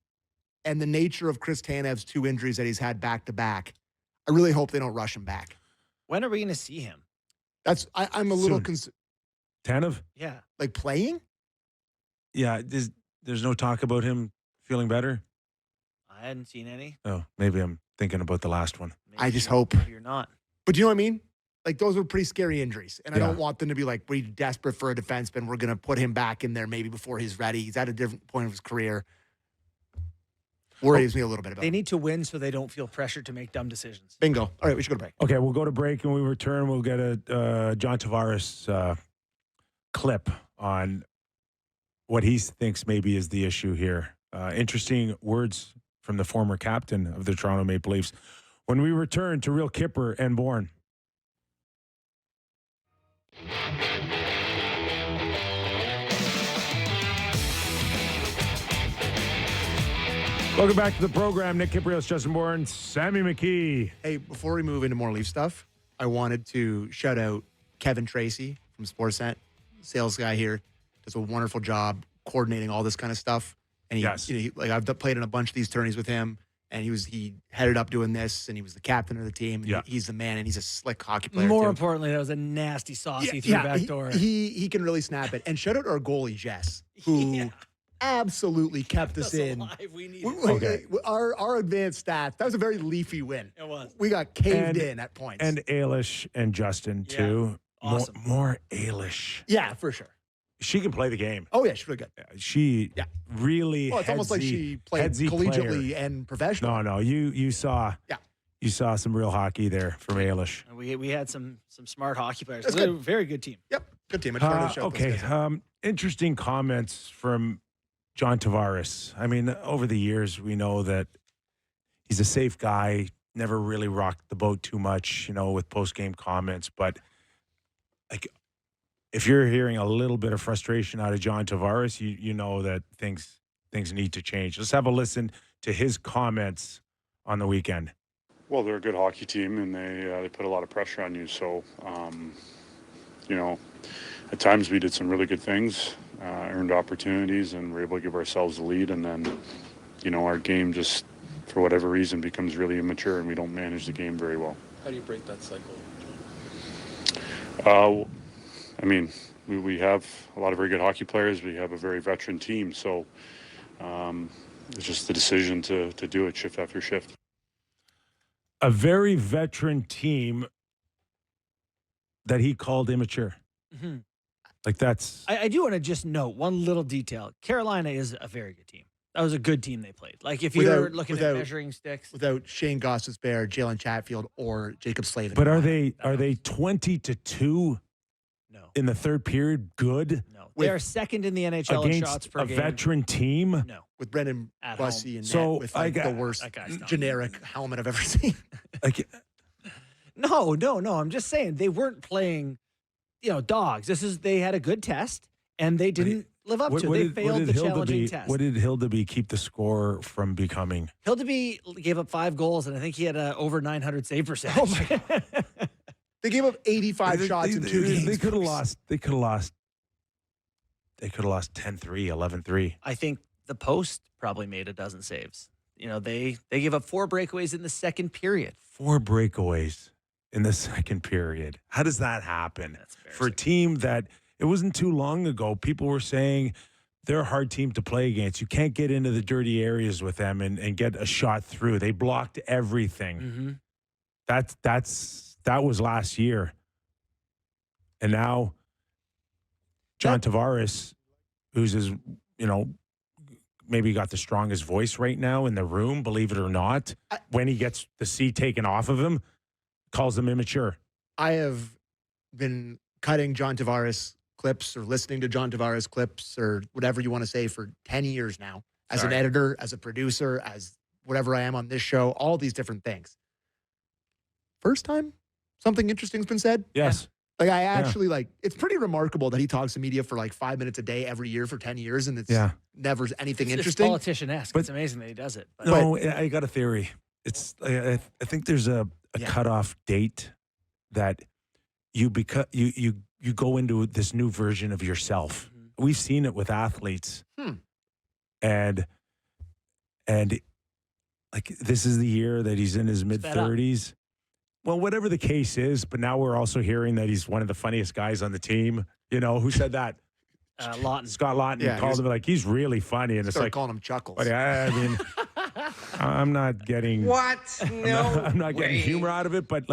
and the nature of Chris Tanev's 2 injuries that he's had back to back, I really hope they don't rush him back. When are we going to see him? I'm a little Soon. Tanev? Yeah. like playing. Yeah. There's no talk about him feeling better? I hadn't seen any. Oh, maybe I'm thinking about the last one. Maybe I just you're- hope. maybe you're not. But you know what I mean? Like, those were pretty scary injuries. And I Yeah. don't want them to be like, we're desperate for a defenseman. We're going to put him back in there maybe before he's ready. He's at a different point of his career. Worries me a little bit about They it. need to win so they don't feel pressured to make dumb decisions. Bingo. All right, we should go to break. Okay, we'll go to break, and when we return, we'll get a John Tavares clip on what he thinks maybe is the issue here. Interesting words from the former captain of the Toronto Maple Leafs. When we return to Real Kyper and Bourne. Welcome back to the program. Nick Kypreos, Justin Bourne, Sammy McKee. Hey, before we move into more Leaf stuff, I wanted to shout out Kevin Tracy from SportsNet, sales guy here, does a wonderful job coordinating all this kind of stuff. And Yes. I've played in a bunch of these tourneys with him, and he headed up doing this, and he was the captain of the team. And Yeah. he's the man, and he's a slick hockey player. More too. importantly, that was a nasty saucy through the back door. He can really snap it. And shout out our goalie Jess, who Yeah. absolutely kept us That's in. alive. We need Okay. Our advanced stats. That was a very Leafy win. It was. We got caved And- in at points. And Ailish and Justin, Yeah. too. Awesome. More Ailish. yeah, for sure. She can play the game. Oh yeah, she's really good. She Yeah. really Well, it's almost like she played headsy collegiately player. and professionally. No, you saw Yeah. you saw some real hockey there from Ailish. And we had some smart hockey players. That's They're good. a very good team. Yep, good team. I just wanted to shout those Okay, guys out. interesting comments from John Tavares. I mean, over the years, we know that he's a safe guy, never really rocked the boat too much, with post-game comments. But, like, if you're hearing a little bit of frustration out of John Tavares, you know that things need to change. Let's have a listen to his comments on the weekend. Well, they're a good hockey team, and they put a lot of pressure on you. So, at times we did some really good things, earned opportunities, and were able to give ourselves the lead. And then, our game just, for whatever reason, becomes really immature, and we don't manage the game very well. How do you break that cycle? We have a lot of very good hockey players. We have a very veteran team. So, it's just the decision to do it shift after shift. A very veteran team that he called immature. Mhm. Like, that's I do want to just note one little detail. Carolina is a very good team. That was a good team they played. Like, if you're Without- looking without- at measuring sticks, Without Shane Gostisbehere, Jalen Chatfield, or Jacob Slavin. But are they 20-2 no. in the third period good? No. They are second in the NHL in shots against per a game. veteran team. No. with Brendan At Bussey home. and So, net with like, I got- the worst That guy's not- generic helmet I've ever seen. Like, No. I'm just saying they weren't playing, dogs. They had a good test and they didn't live up to it. They failed the challenging test. What did Hildeby keep the score from becoming? Hildeby gave up 5 goals, and I think he had over 900 save percentage. Oh my God. They gave up 85 shots in 2 games. They could have lost. They could have lost 10-3, 11-3. I think the Post probably made a dozen saves. They gave up 4 breakaways in the second period. 4 breakaways in the second period. How does that happen? That's For a team that it wasn't too long ago, people were saying they're a hard team to play against. You can't get into the dirty areas with them and get a shot through. They blocked everything. Mm-hmm. That was last year. And now John Tavares, who's maybe got the strongest voice right now in the room, believe it or not, when he gets the seat taken off of him, calls them immature. I have been cutting John Tavares clips or listening to John Tavares clips or whatever you want to say for 10 years now as an editor, as a producer, as whatever I am on this show, all these different things. First time something interesting's been said? Yes. Like I actually it's pretty remarkable that he talks to media for like 5 minutes a day every year for 10 years and it's never anything It's interesting. politician-esque. It's amazing that he does it. But No, I got a theory. It's I think there's a cutoff date that you go into this new version of yourself. Mm-hmm. We've seen it with athletes, and like this is the year that he's in his mid-30s. Well, whatever the case is, but now we're also hearing that he's one of the funniest guys on the team. Who said that? Lawton. Scott Lawton called him like he's really funny, and it's Start like calling him Chuckles. But I mean, I'm not getting What? No, I'm not getting way. humor out of it. But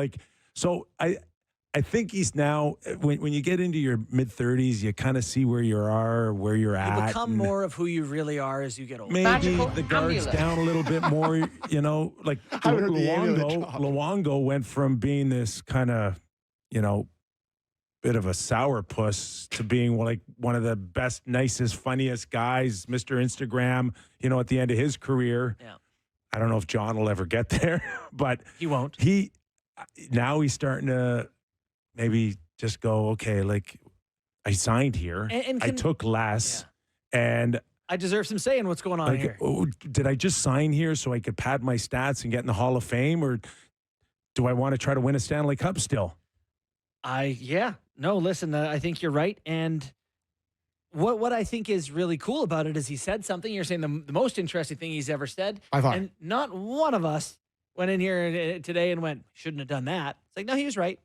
so I think he's now when you get into your mid-30s, you kind of see where you are, where you're at. You become and more of who you really are as you get older. maybe Magical the guard's amulet. down a little bit more. Like haven't heard the amulet Luongo went from being this kind of bit of a sourpuss to being like one of the best, nicest, funniest guys, Mr. Instagram, at the end of his career. Yeah. I don't know if John will ever get there, but He won't. Now he's starting to maybe just go, okay, like I signed here. And I took less and I deserve some say in what's going on here. did I just sign here so I could pad my stats and get in the Hall of Fame, or do I want to try to win a Stanley Cup still? No, listen, I think you're right. And what I think is really cool about it is he said something. You're saying the most interesting thing he's ever said. By far. And not one of us went in here today and went, shouldn't have done that. It's like, no, he was right.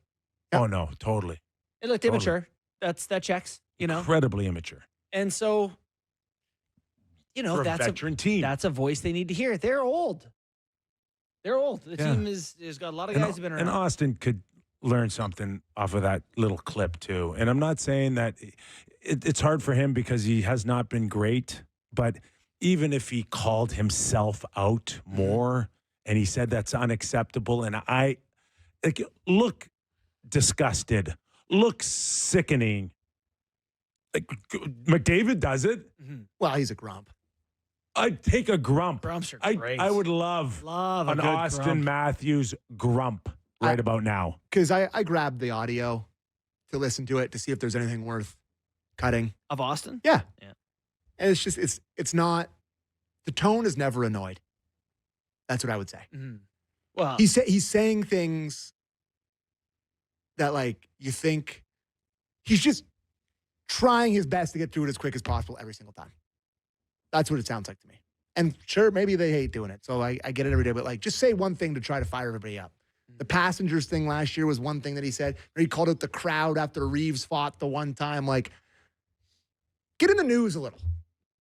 Yep. Oh, no, totally. It looked Totally. immature. That checks, Incredibly immature. And so, For a that's veteran team. That's a voice they need to hear. They're old. The team has got a lot of guys who've been around. And Austin could learn something off of that little clip too. And I'm not saying that it's hard for him because he has not been great, but even if he called himself out more and he said that's unacceptable, and I look disgusted, look sickening. Like McDavid does it. Well, he's a grump. I'd take a grump. Grumps are I great. would love a an good Austin grump. Matthews grump right about now. Because I grabbed the audio to listen to it to see if there's anything worth cutting. Of Austin? Yeah. Yeah. And it's just, it's not, the tone is never annoyed. That's what I would say. Well, He's saying things that like you think he's just trying his best to get through it as quick as possible every single time. That's what it sounds like to me. And sure, maybe they hate doing it. So I get it every day, but like just say one thing to try to fire everybody up. The passengers thing last year was one thing that he said. Or he called out the crowd after Reeves fought the one time. Like, get in the news a little.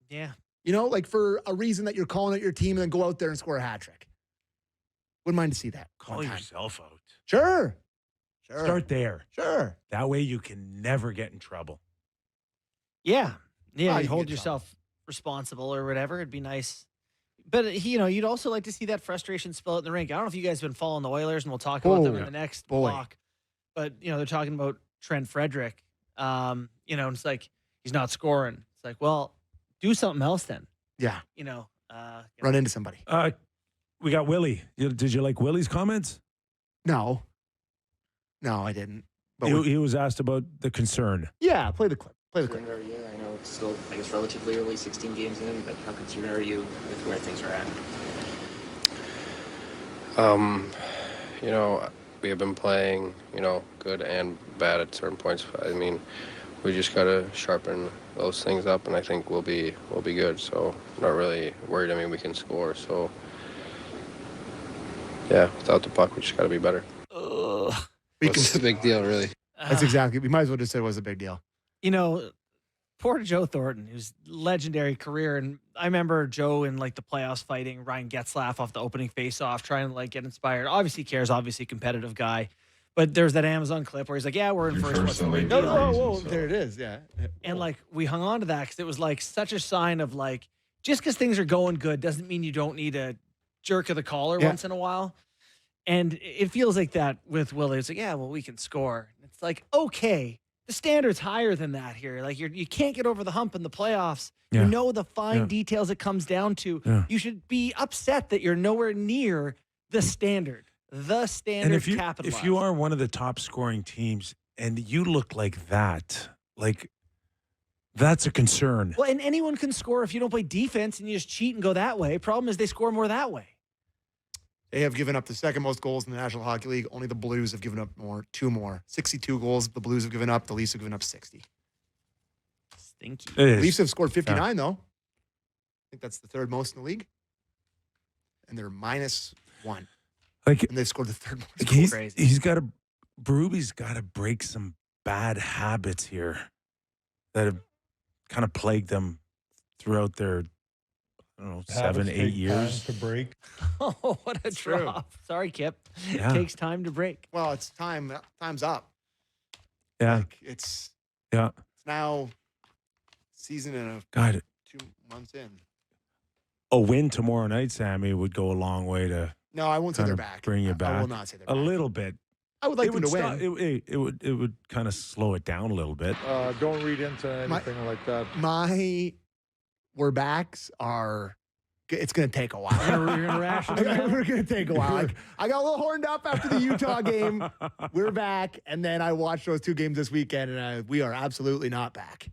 yeah. Like for a reason that you're calling out your team and then go out there and score a hat trick. Wouldn't mind to see that. Call one time. yourself out. Sure. Start there. Sure. That way you can never get in trouble. Yeah. Yeah. Oh, you you hold get yourself responsible or whatever. It'd be nice. But, you'd also like to see that frustration spill out in the rink. I don't know if you guys have been following the Oilers, and we'll talk about them in the next block. But, they're talking about Trent Frederick. And it's like he's not scoring. It's like, well, do something else then. Yeah. Run into somebody. We got Willie. Did you like Willie's comments? No, I didn't. But He was asked about the concern. yeah, play the clip. Play the clip. Concerned are you? I know it's still, I guess, relatively early, 16 games in, but how concerned are you with where things are at? We have been playing, good and bad at certain points. I mean, we just got to sharpen those things up, and I think we'll be good. So, not really worried. I mean, we can score. So, yeah, without the puck, we just got to be better. It's a big deal, really. That's exactly. We might as well just say it was a big deal. Poor Joe Thornton, who's legendary career. And I remember Joe in the playoffs fighting Ryan Getzlaf off the opening faceoff, trying to get inspired. Obviously cares, obviously a competitive guy. But there's that Amazon clip where he's like, yeah, we're in first. What's the big deal? Whoa. There it is. Yeah. And we hung on to that because it was such a sign of just because things are going good doesn't mean you don't need a jerk of the collar once in a while. And it feels like that with Willie. It's like, yeah, well, we can score. It's like, okay, the standard's higher than that here. You can't get over the hump in the playoffs. Yeah. You know the fine details it comes down to. Yeah. You should be upset that you're nowhere near the standard. The standard And capitalized. if you are one of the top scoring teams and you look like that, that's a concern. Well, and anyone can score if you don't play defense and you just cheat and go that way. Problem is they score more that way. They have given up the second most goals in the National Hockey League. Only the Blues have given up two more. 62 goals the Blues have given up. The Leafs have given up 60. Stinky. It is. Leafs have scored 59, though. I think that's the third most in the league. And they're -1. And they've scored the third most. Berube's got to break some bad habits here that have kind of plagued them throughout their 7, 8 years. Time to break. Oh, what a True. drop. Sorry, Kip. Yeah. It takes time to break. Well, it's time. Time's up. Yeah. It's Yeah. now season and God, 2 months in. a win tomorrow night, Sammy, would go a long way to No, I won't say kind they're of back. bring you I back. will not say they're a back. little bit. I would like them to win. It would kind of slow it down a little bit. Don't read into anything like that. We're backs are. It's going to take a while. You're going to ration them out? We're going to take a while. I got a little horned up after the Utah game. We're back, and then I watched those 2 games this weekend, and we are absolutely not back.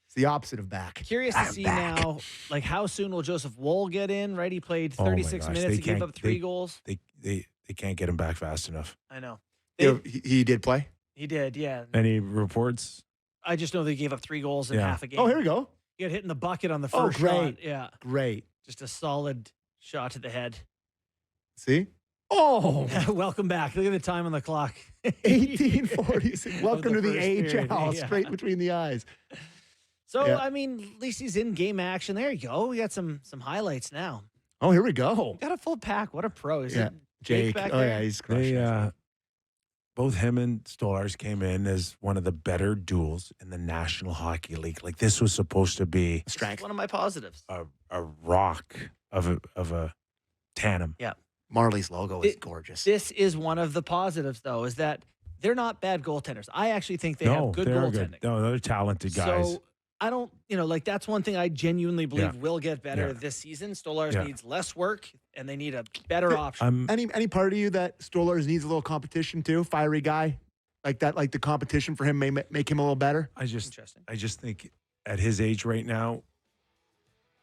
It's the opposite of back. Curious to see now, how soon will Joseph Woll get in, right? He played 36 gosh, minutes. they He gave can't- up 3 they- goals. They can't get him back fast enough. I know. He did play? He did, yeah. Any reports? I just know they gave up 3 goals in half a game. Oh, here we go. He got hit in the bucket on the Oh, first great. shot. Yeah. Great. Just a solid shot to the head. See? Oh, Welcome back. Look at the time on the clock. 1846. Welcome to the the first period, AHL. yeah. Straight between the eyes. So, Yeah. at least he's in game action. There you go. We got some highlights now. Oh, here we go. Got a full pack. What a pro. Is Yeah. it Jake. back Oh, there? yeah, he's crushing They it. both him and Stolars came in as one of the better duels in the National Hockey League. This was supposed to be Strength. One of my positives. a rock of a tandem. Marley's logo is gorgeous. This is one of the positives, though, is that they're not bad goaltenders. I actually think they have good they're goaltending. good. No, they're talented guys. So I don't, that's one thing I genuinely believe Yeah. will get better Yeah. this season. Stolars Yeah. needs less work, and they need a better option. Any part of you that Stolarz needs a little competition too? Fiery guy like that, like the competition for him may make him a little better. Interesting. I just think at his age right now,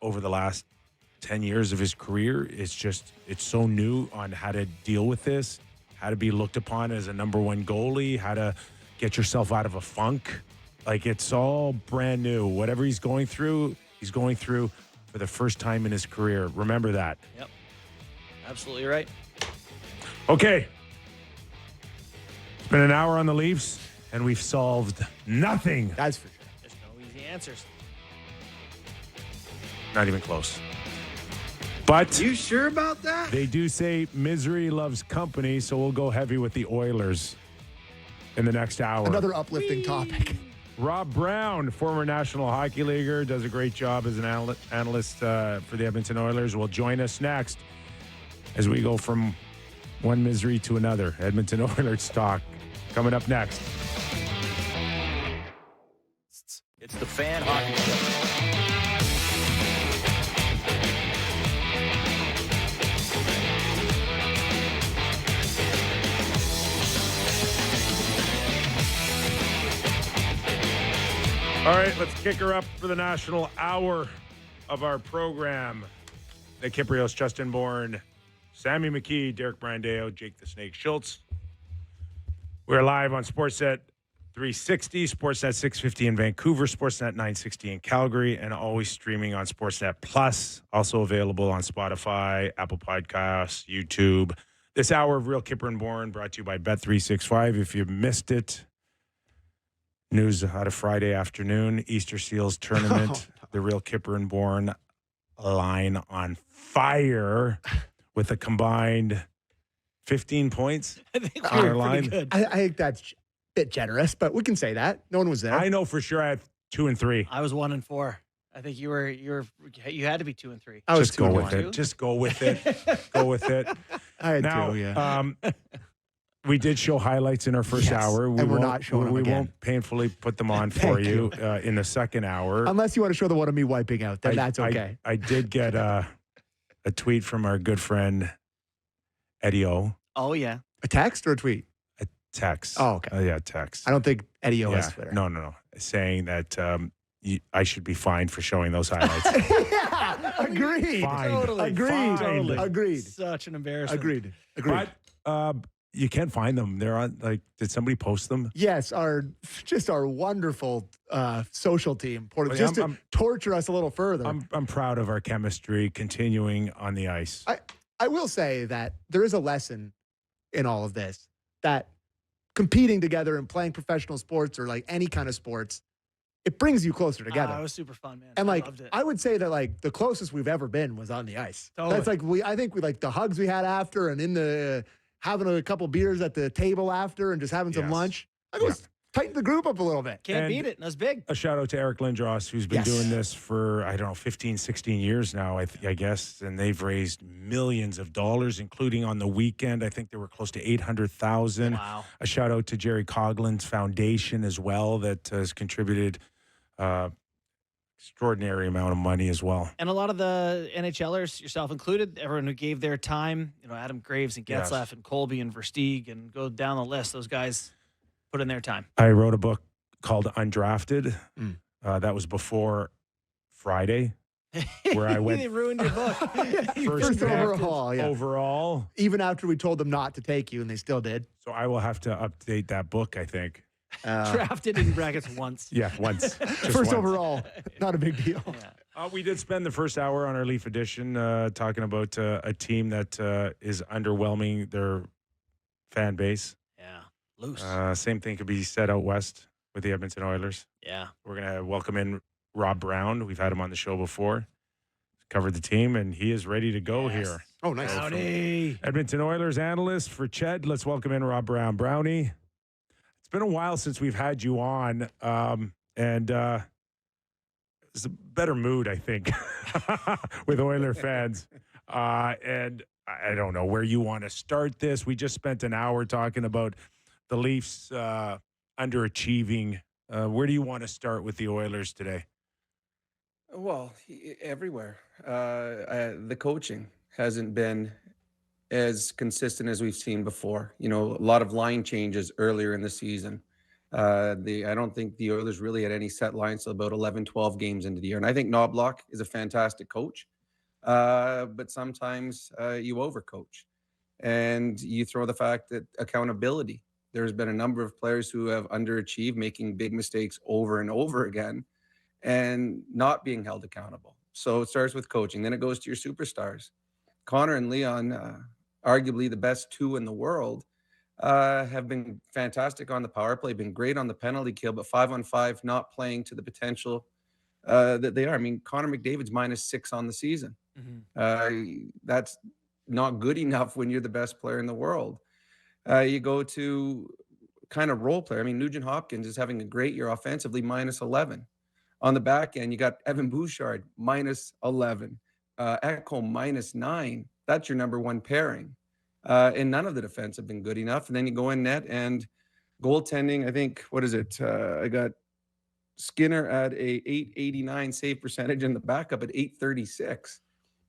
over the last 10 years of his career, it's so new on how to deal with this, how to be looked upon as a number 1 goalie, how to get yourself out of a funk. It's all brand new. Whatever he's going through for the first time in his career. Remember that. Yep. Absolutely right. Okay. It's been an hour on the Leafs, and we've solved nothing. That's for sure. There's no easy answers. Not even close. But You sure about that? they do say misery loves company, so we'll go heavy with the Oilers in the next hour. Another uplifting topic. Rob Brown, former National Hockey Leaguer, does a great job as an analyst for the Edmonton Oilers, will join us next as we go from one misery to another. Edmonton Oilers talk coming up next. It's the Fan Hockey Show. All right, let's kick her up for the national hour of our program. The Kypreos, Justin Bourne, Sammy McKee, Derek Brandeo, Jake the Snake Schultz. We're live on Sportsnet 360, Sportsnet 650 in Vancouver, Sportsnet 960 in Calgary, and always streaming on Sportsnet Plus. Also available on Spotify, Apple Podcasts, YouTube. This hour of Real Kyper and Bourne brought to you by Bet365. If you missed it, news out of Friday afternoon, Easter Seals tournament, the Real Kyper and Bourne line on fire with a combined 15 points. I think on we our were line. pretty good. I think that's a bit generous, but we can say that. No one was there. I know for sure I have 2 and 3. I was 1 and 4. I think you had to be 2 and 3. I was Just go 2 and with 1. it. Just go with it. Go with it. I had Now, 2, yeah. we did show highlights in our first Yes, hour. and we're not showing them We again. won't painfully put them on for Thank you in the second hour. Unless you want to show the one of me wiping out, then that's okay. I did get a tweet from our good friend Eddie O. Oh, yeah. A text or a tweet? A text. Oh, okay. Yeah, text. I don't think Eddie O has Yeah. Twitter. No. Saying that I should be fined for showing those highlights. Yeah, agreed. Fine. Totally. Agreed. Totally. Agreed. Such an embarrassment. Agreed. But you can find them. They're on, did somebody post them? Yes, our wonderful social team, Well, just to I'm- torture us a little further. I'm proud of our chemistry continuing on the ice. I will say that there is a lesson in all of this, that competing together and playing professional sports or like any kind of sports, it brings you closer together. It was super fun, man. And I like, loved it. I would say that like the closest we've ever been was on the ice. Totally. That's like I think we like the hugs we had after, and in the having a couple beers at the table after, and just having some Yes. lunch. I was tighten the group up a little bit. Can't and- beat it. And it was big. A shout out to Eric Lindros, who's been Yes. doing this for, 15, 16 years now, I guess. And they've raised millions of dollars, including on the weekend. I think they were close to 800,000. Wow. A shout out to Jerry Coughlin's foundation as well, that has contributed extraordinary amount of money as well. And a lot of the NHLers, yourself included, everyone who gave their time, Adam Graves and Yes. Getzlaff and Colby and Versteeg, and go down the list, those guys put in their time. I wrote a book called Undrafted. Mm. That was before Friday, where I went They ruined your book. First pick overall, yeah. overall. Even after we told them not to take you, and they still did. So I will have to update that book, I think. Drafted in brackets once. Yeah, once. Just First once. overall, not a big deal. Yeah. We did spend the first hour on our Leaf edition talking about a team that is underwhelming their fan base. Yeah. Loose. Same thing could be said out west with the Edmonton Oilers. yeah. We're going to welcome in Rob Brown. We've had him on the show before. Covered the team, and he is ready to go Yes. here. Oh, nice. Howdy. Edmonton Oilers analyst for Ched. Let's welcome in Rob Brown. Brownie, it's been a while since we've had you on, and it's a better mood, I think, with Oiler fans. And I don't know where you want to start this. We just spent an hour talking about the Leafs underachieving. Where do you want to start with the Oilers today? Well, everywhere. The coaching hasn't been as consistent as we've seen before. A lot of line changes earlier in the season. I don't think the Oilers really had any set lines till about 11, 12 games into the year. And I think Knobloch is a fantastic coach, but sometimes you overcoach. And you throw the fact that accountability. There's been a number of players who have underachieved, making big mistakes over and over again, and not being held accountable. So it starts with coaching. Then it goes to your superstars. Connor and Leon, arguably the best two in the world, have been fantastic on the power play, been great on the penalty kill, but 5-on-5 not playing to the potential that they are. I mean, Connor McDavid's -6 on the season. That's not good enough when you're the best player in the world. You go to kind of role player. I mean, Nugent Hopkins is having a great year offensively, -11. On the back end, you got Evan Bouchard, -11. Ekholm, -9. That's your number one pairing. And none of the defense have been good enough. And then you go in net and goaltending, I think, what is it? I got Skinner at a 889 save percentage and the backup at 836.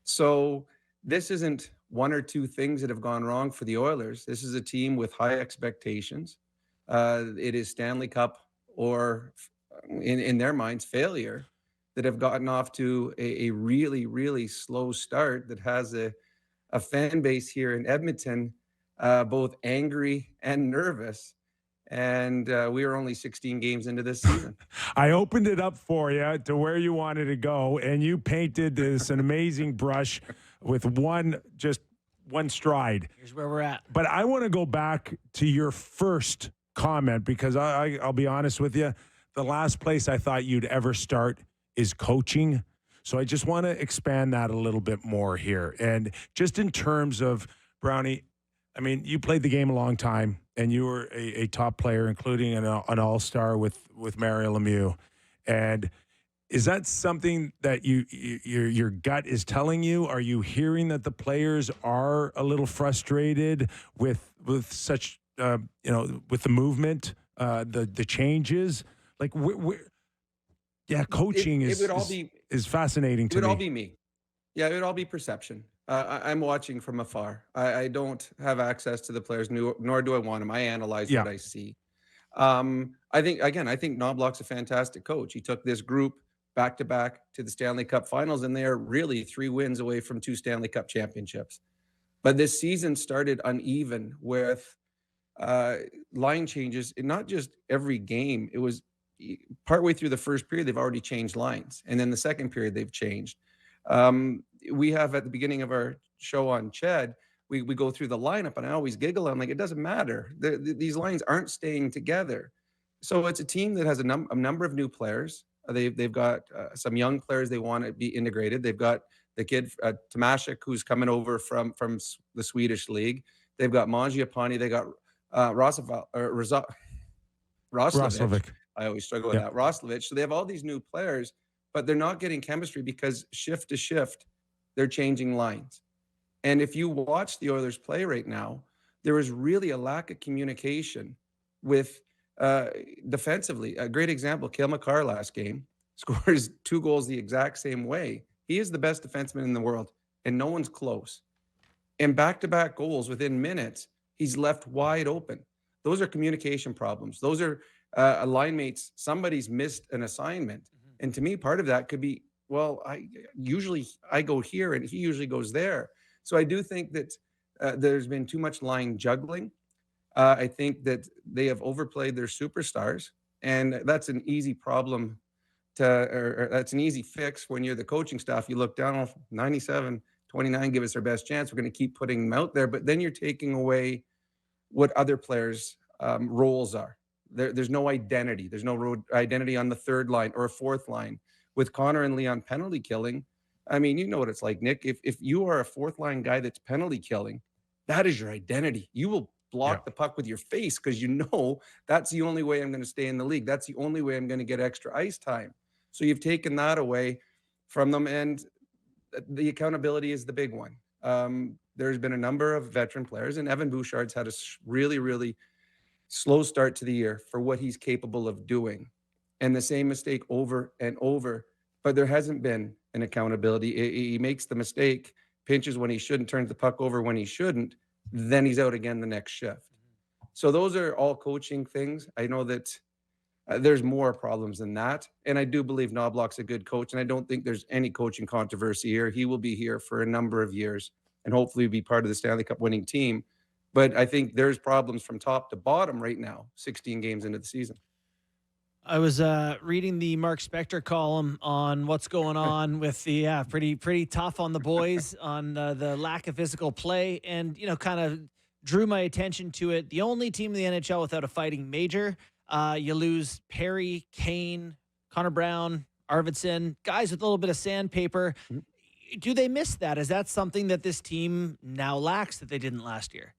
So this isn't one or two things that have gone wrong for the Oilers. This is a team with high expectations. It is Stanley Cup or, in their minds, failure that have gotten off to a really, really slow start that has a fan base here in Edmonton, both angry and nervous. And we are only 16 games into this season. I opened it up for you to where you wanted to go, and you painted this an amazing brush with one stride. Here's where we're at. But I want to go back to your first comment because I'll be honest with you. The last place I thought you'd ever start is coaching. So I just want to expand that a little bit more here. And just in terms of, Brownie, I mean, you played the game a long time, and you were a top player, including an all-star with Mario Lemieux. And is that something that your gut is telling you? Are you hearing that the players are a little frustrated with such with the movement, the changes? Like, coaching is fascinating to me. It would all be me. Yeah, it would all be perception. I'm watching from afar. I don't have access to the players, nor do I want them. I analyze what I see. I think Knobloch's a fantastic coach. He took this group back-to-back to the Stanley Cup Finals, and they are really 3 wins away from 2 Stanley Cup championships. But this season started uneven with line changes, and not just every game. It was partway through the first period, they've already changed lines. And then the second period, they've changed. We have at the beginning of our show on Ched, we go through the lineup, and I always giggle. I'm like, it doesn't matter. These lines aren't staying together. So it's a team that has a number of new players. They've got some young players they want to be integrated. They've got the kid Tomashik, who's coming over from the Swedish league. They've got Mangiapane. They got Roslovic. I always struggle with that. Roslovic. So they have all these new players, but they're not getting chemistry because shift to shift, they're changing lines. And if you watch the Oilers play right now, there is really a lack of communication with defensively. A great example, Cale Makar last game scores 2 goals the exact same way. He is the best defenseman in the world, and no one's close. And back-to-back goals within minutes, he's left wide open. Those are communication problems. Those are line mates. Somebody's missed an assignment. Mm-hmm. And to me, part of that could be, well, I go here and he usually goes there. So I do think that there's been too much line juggling. I think that they have overplayed their superstars, and that's an easy problem or that's an easy fix when you're the coaching staff. You look down, 97, 29, give us our best chance. We're going to keep putting them out there, but then you're taking away what other players' roles are. There's no identity. There's no identity on the third line or a fourth line. With Connor and Leon penalty killing, I mean, you know what it's like, Nick. If you are a fourth line guy that's penalty killing, that is your identity. You will block the puck with your face because you know that's the only way I'm going to stay in the league. That's the only way I'm going to get extra ice time. So you've taken that away from them, and the accountability is the big one. There's been a number of veteran players, and Evan Bouchard's had a really, really slow start to the year for what he's capable of doing. And the same mistake over and over, but there hasn't been an accountability. He makes the mistake, pinches when he shouldn't, turns the puck over when he shouldn't, then he's out again the next shift. So those are all coaching things. I know that there's more problems than that. And I do believe Knobloch's a good coach, and I don't think there's any coaching controversy here. He will be here for a number of years and hopefully be part of the Stanley Cup winning team. But I think there's problems from top to bottom right now, 16 games into the season. I was reading the Mark Spector column on what's going on with the pretty tough on the boys on the lack of physical play, and kind of drew my attention to it. The only team in the NHL without a fighting major. You lose Perry, Kane, Connor Brown, Arvidsson, guys with a little bit of sandpaper. Mm-hmm. Do they miss that? Is that something that this team now lacks that they didn't last year?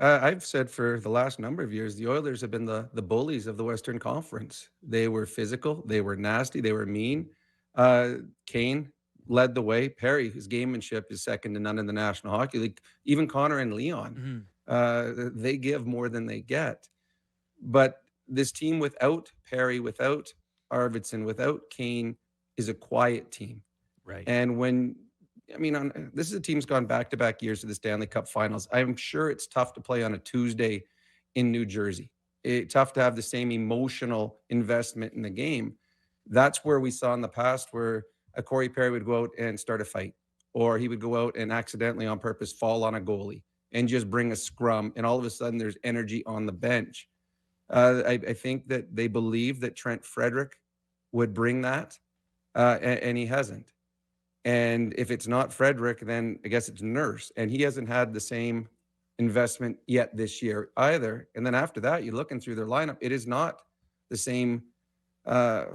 I've said for the last number of years, the Oilers have been the bullies of the Western Conference. They were physical, they were nasty, they were mean. Kane led the way. Perry, his gamemanship is second to none in the National Hockey League. Even Connor and Leon, they give more than they get. But this team without Perry, without Arvidsson, without Kane is a quiet team. Right. And this is a team's gone back-to-back years to the Stanley Cup Finals. I'm sure it's tough to play on a Tuesday in New Jersey. It's tough to have the same emotional investment in the game. That's where we saw in the past where a Corey Perry would go out and start a fight, or he would go out and accidentally on purpose fall on a goalie and just bring a scrum, and all of a sudden there's energy on the bench. I think that they believe that Trent Frederick would bring that, and he hasn't. And if it's not Frederick, then I guess it's Nurse, and he hasn't had the same investment yet this year either. And then after that, you're looking through their lineup, it is not the same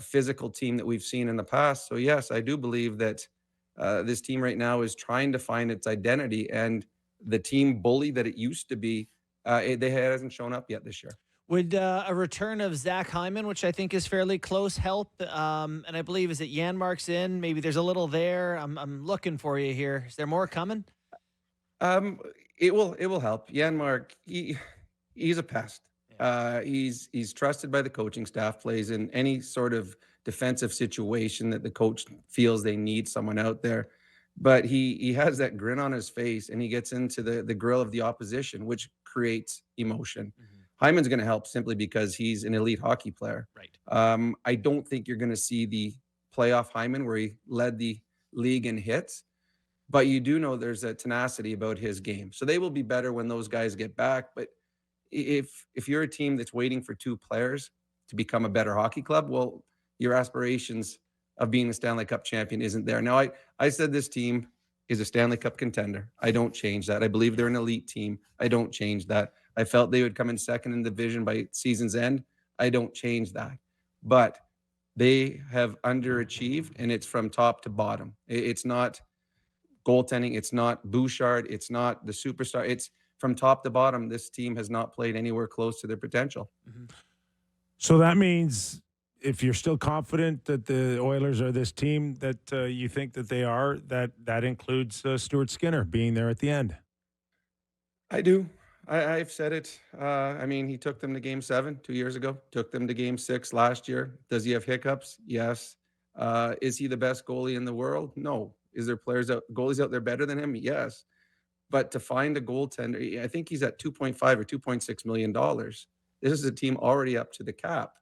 physical team that we've seen in the past. So yes, I do believe that this team right now is trying to find its identity, and the team bully that it used to be, it hasn't shown up yet this year. Would a return of Zach Hyman, which I think is fairly close, help? And I believe, is it Janmark's in? Maybe there's a little there. I'm looking for you here. Is there more coming? It will help. Janmark, he's a pest. He's trusted by the coaching staff, plays in any sort of defensive situation that the coach feels they need someone out there. But he has that grin on his face, and he gets into the grill of the opposition, which creates emotion. Mm-hmm. Hyman's going to help simply because he's an elite hockey player. Right. I don't think you're going to see the playoff Hyman where he led the league in hits, but you do know there's a tenacity about his game. So they will be better when those guys get back. But if you're a team that's waiting for two players to become a better hockey club, well, your aspirations of being a Stanley Cup champion isn't there. Now, I said this team is a Stanley Cup contender. I don't change that. I believe they're an elite team. I don't change that. I felt they would come in second in the division by season's end. I don't change that. But they have underachieved, and it's from top to bottom. It's not goaltending. It's not Bouchard. It's not the superstar. It's from top to bottom. This team has not played anywhere close to their potential. Mm-hmm. So that means if you're still confident that the Oilers are this team that you think that they are, that includes Stuart Skinner being there at the end. I do. I've said it. He took them to Game 7 2 years ago, took them to Game 6 last year. Does he have hiccups? Yes. Is he the best goalie in the world? No. Is there goalies out there better than him? Yes. But to find a goaltender, I think he's at $2.5 or $2.6 million. This is a team already up to the cap.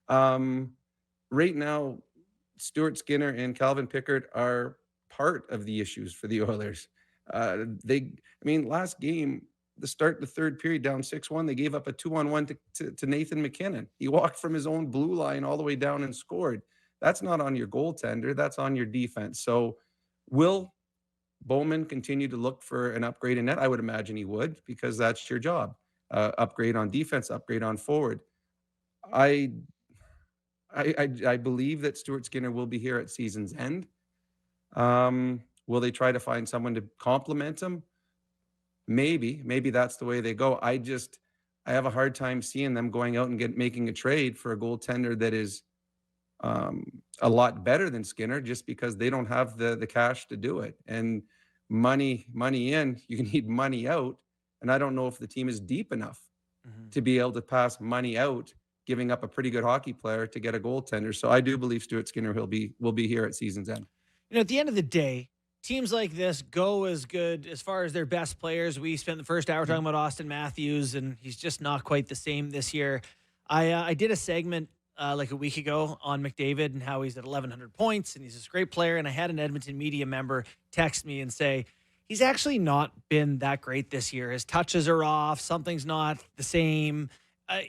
Right now, Stuart Skinner and Calvin Pickard are part of the issues for the Oilers. Last game, the start the third period down 6-1, they gave up a 2-on-1 to Nathan McKinnon. He walked from his own blue line all the way down and scored. That's not on your goaltender. That's on your defense. So will Bowman continue to look for an upgrade in net? I would imagine he would, because that's your job. Upgrade on defense, upgrade on forward. I believe that Stuart Skinner will be here at season's end. Will they try to find someone to complement him? Maybe that's the way they go. I have a hard time seeing them going out and making a trade for a goaltender that is a lot better than Skinner, just because they don't have the cash to do it. And money in, you need money out. And I don't know if the team is deep enough to be able to pass money out, giving up a pretty good hockey player to get a goaltender. So I do believe Stuart Skinner will be here at season's end. At the end of the day, teams like this go as good as far as their best players. We spent the first hour talking about Austin Matthews, and he's just not quite the same this year. I did a segment like a week ago on McDavid and how he's at 1,100 points and he's this great player. And I had an Edmonton media member text me and say, he's actually not been that great this year. His touches are off. Something's not the same.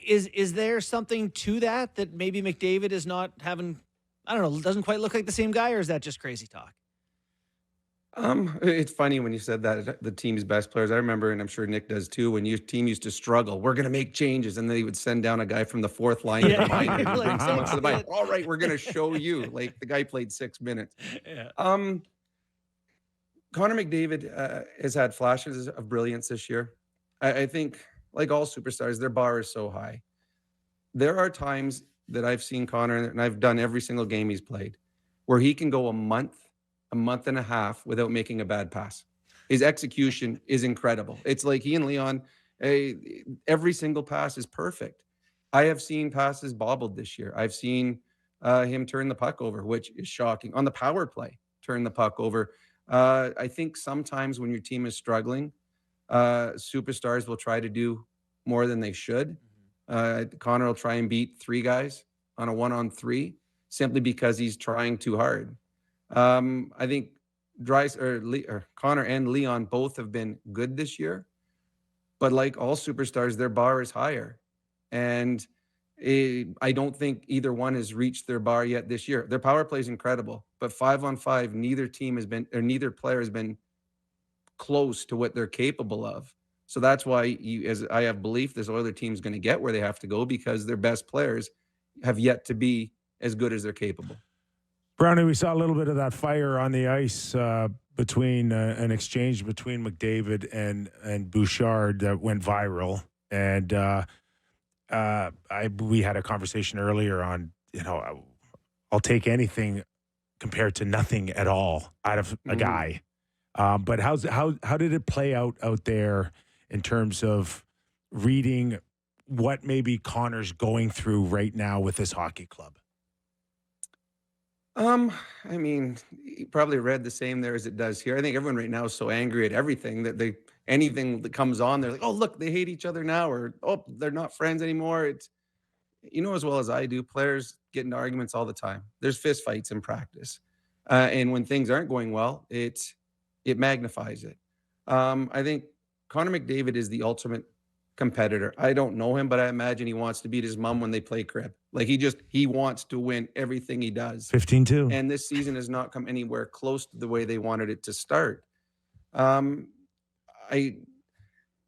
Is there something to that maybe McDavid is not having, I don't know, doesn't quite look like the same guy, or is that just crazy talk? It's funny when you said that, the team's best players. I remember, and I'm sure Nick does too, when your team used to struggle, we're going to make changes, and they would send down a guy from the fourth line to the line and bring someone to the line. All right, we're going to show you. Like, the guy played 6 minutes. Yeah. Connor McDavid has had flashes of brilliance this year. I think, like all superstars, their bar is so high. There are times that I've seen Connor, and I've done every single game he's played, where he can go a month and a half without making a bad pass. His execution is incredible. It's like he and Leon, every single pass is perfect. I have seen passes bobbled this year. I've seen him turn the puck over, which is shocking. On the power play, turn the puck over. I think sometimes when your team is struggling, superstars will try to do more than they should. Connor will try and beat 3 guys on a 1-on-3 simply because he's trying too hard. I think Connor and Leon both have been good this year, but like all superstars, their bar is higher. And I don't think either one has reached their bar yet this year. Their power play is incredible, but 5-on-5, neither player has been close to what they're capable of. So that's why as I have belief this Oilers team is going to get where they have to go, because their best players have yet to be as good as they're capable. Brownie, we saw a little bit of that fire on the ice between an exchange between McDavid and Bouchard that went viral. And we had a conversation earlier on, I'll take anything compared to nothing at all out of a guy. But how did it play out there in terms of reading what maybe Connor's going through right now with his hockey club? I mean, you probably read the same there as it does here. I think everyone right now is so angry at everything that anything that comes on, they're like, oh, look, they hate each other now, or, oh, they're not friends anymore. It's, as well as I do, players get into arguments all the time. There's fist fights in practice. And when things aren't going well, it magnifies it. I think Connor McDavid is the ultimate competitor. I don't know him, but I imagine he wants to beat his mom when they play crib. Like he wants to win everything he does. 15-2. And this season has not come anywhere close to the way they wanted it to start.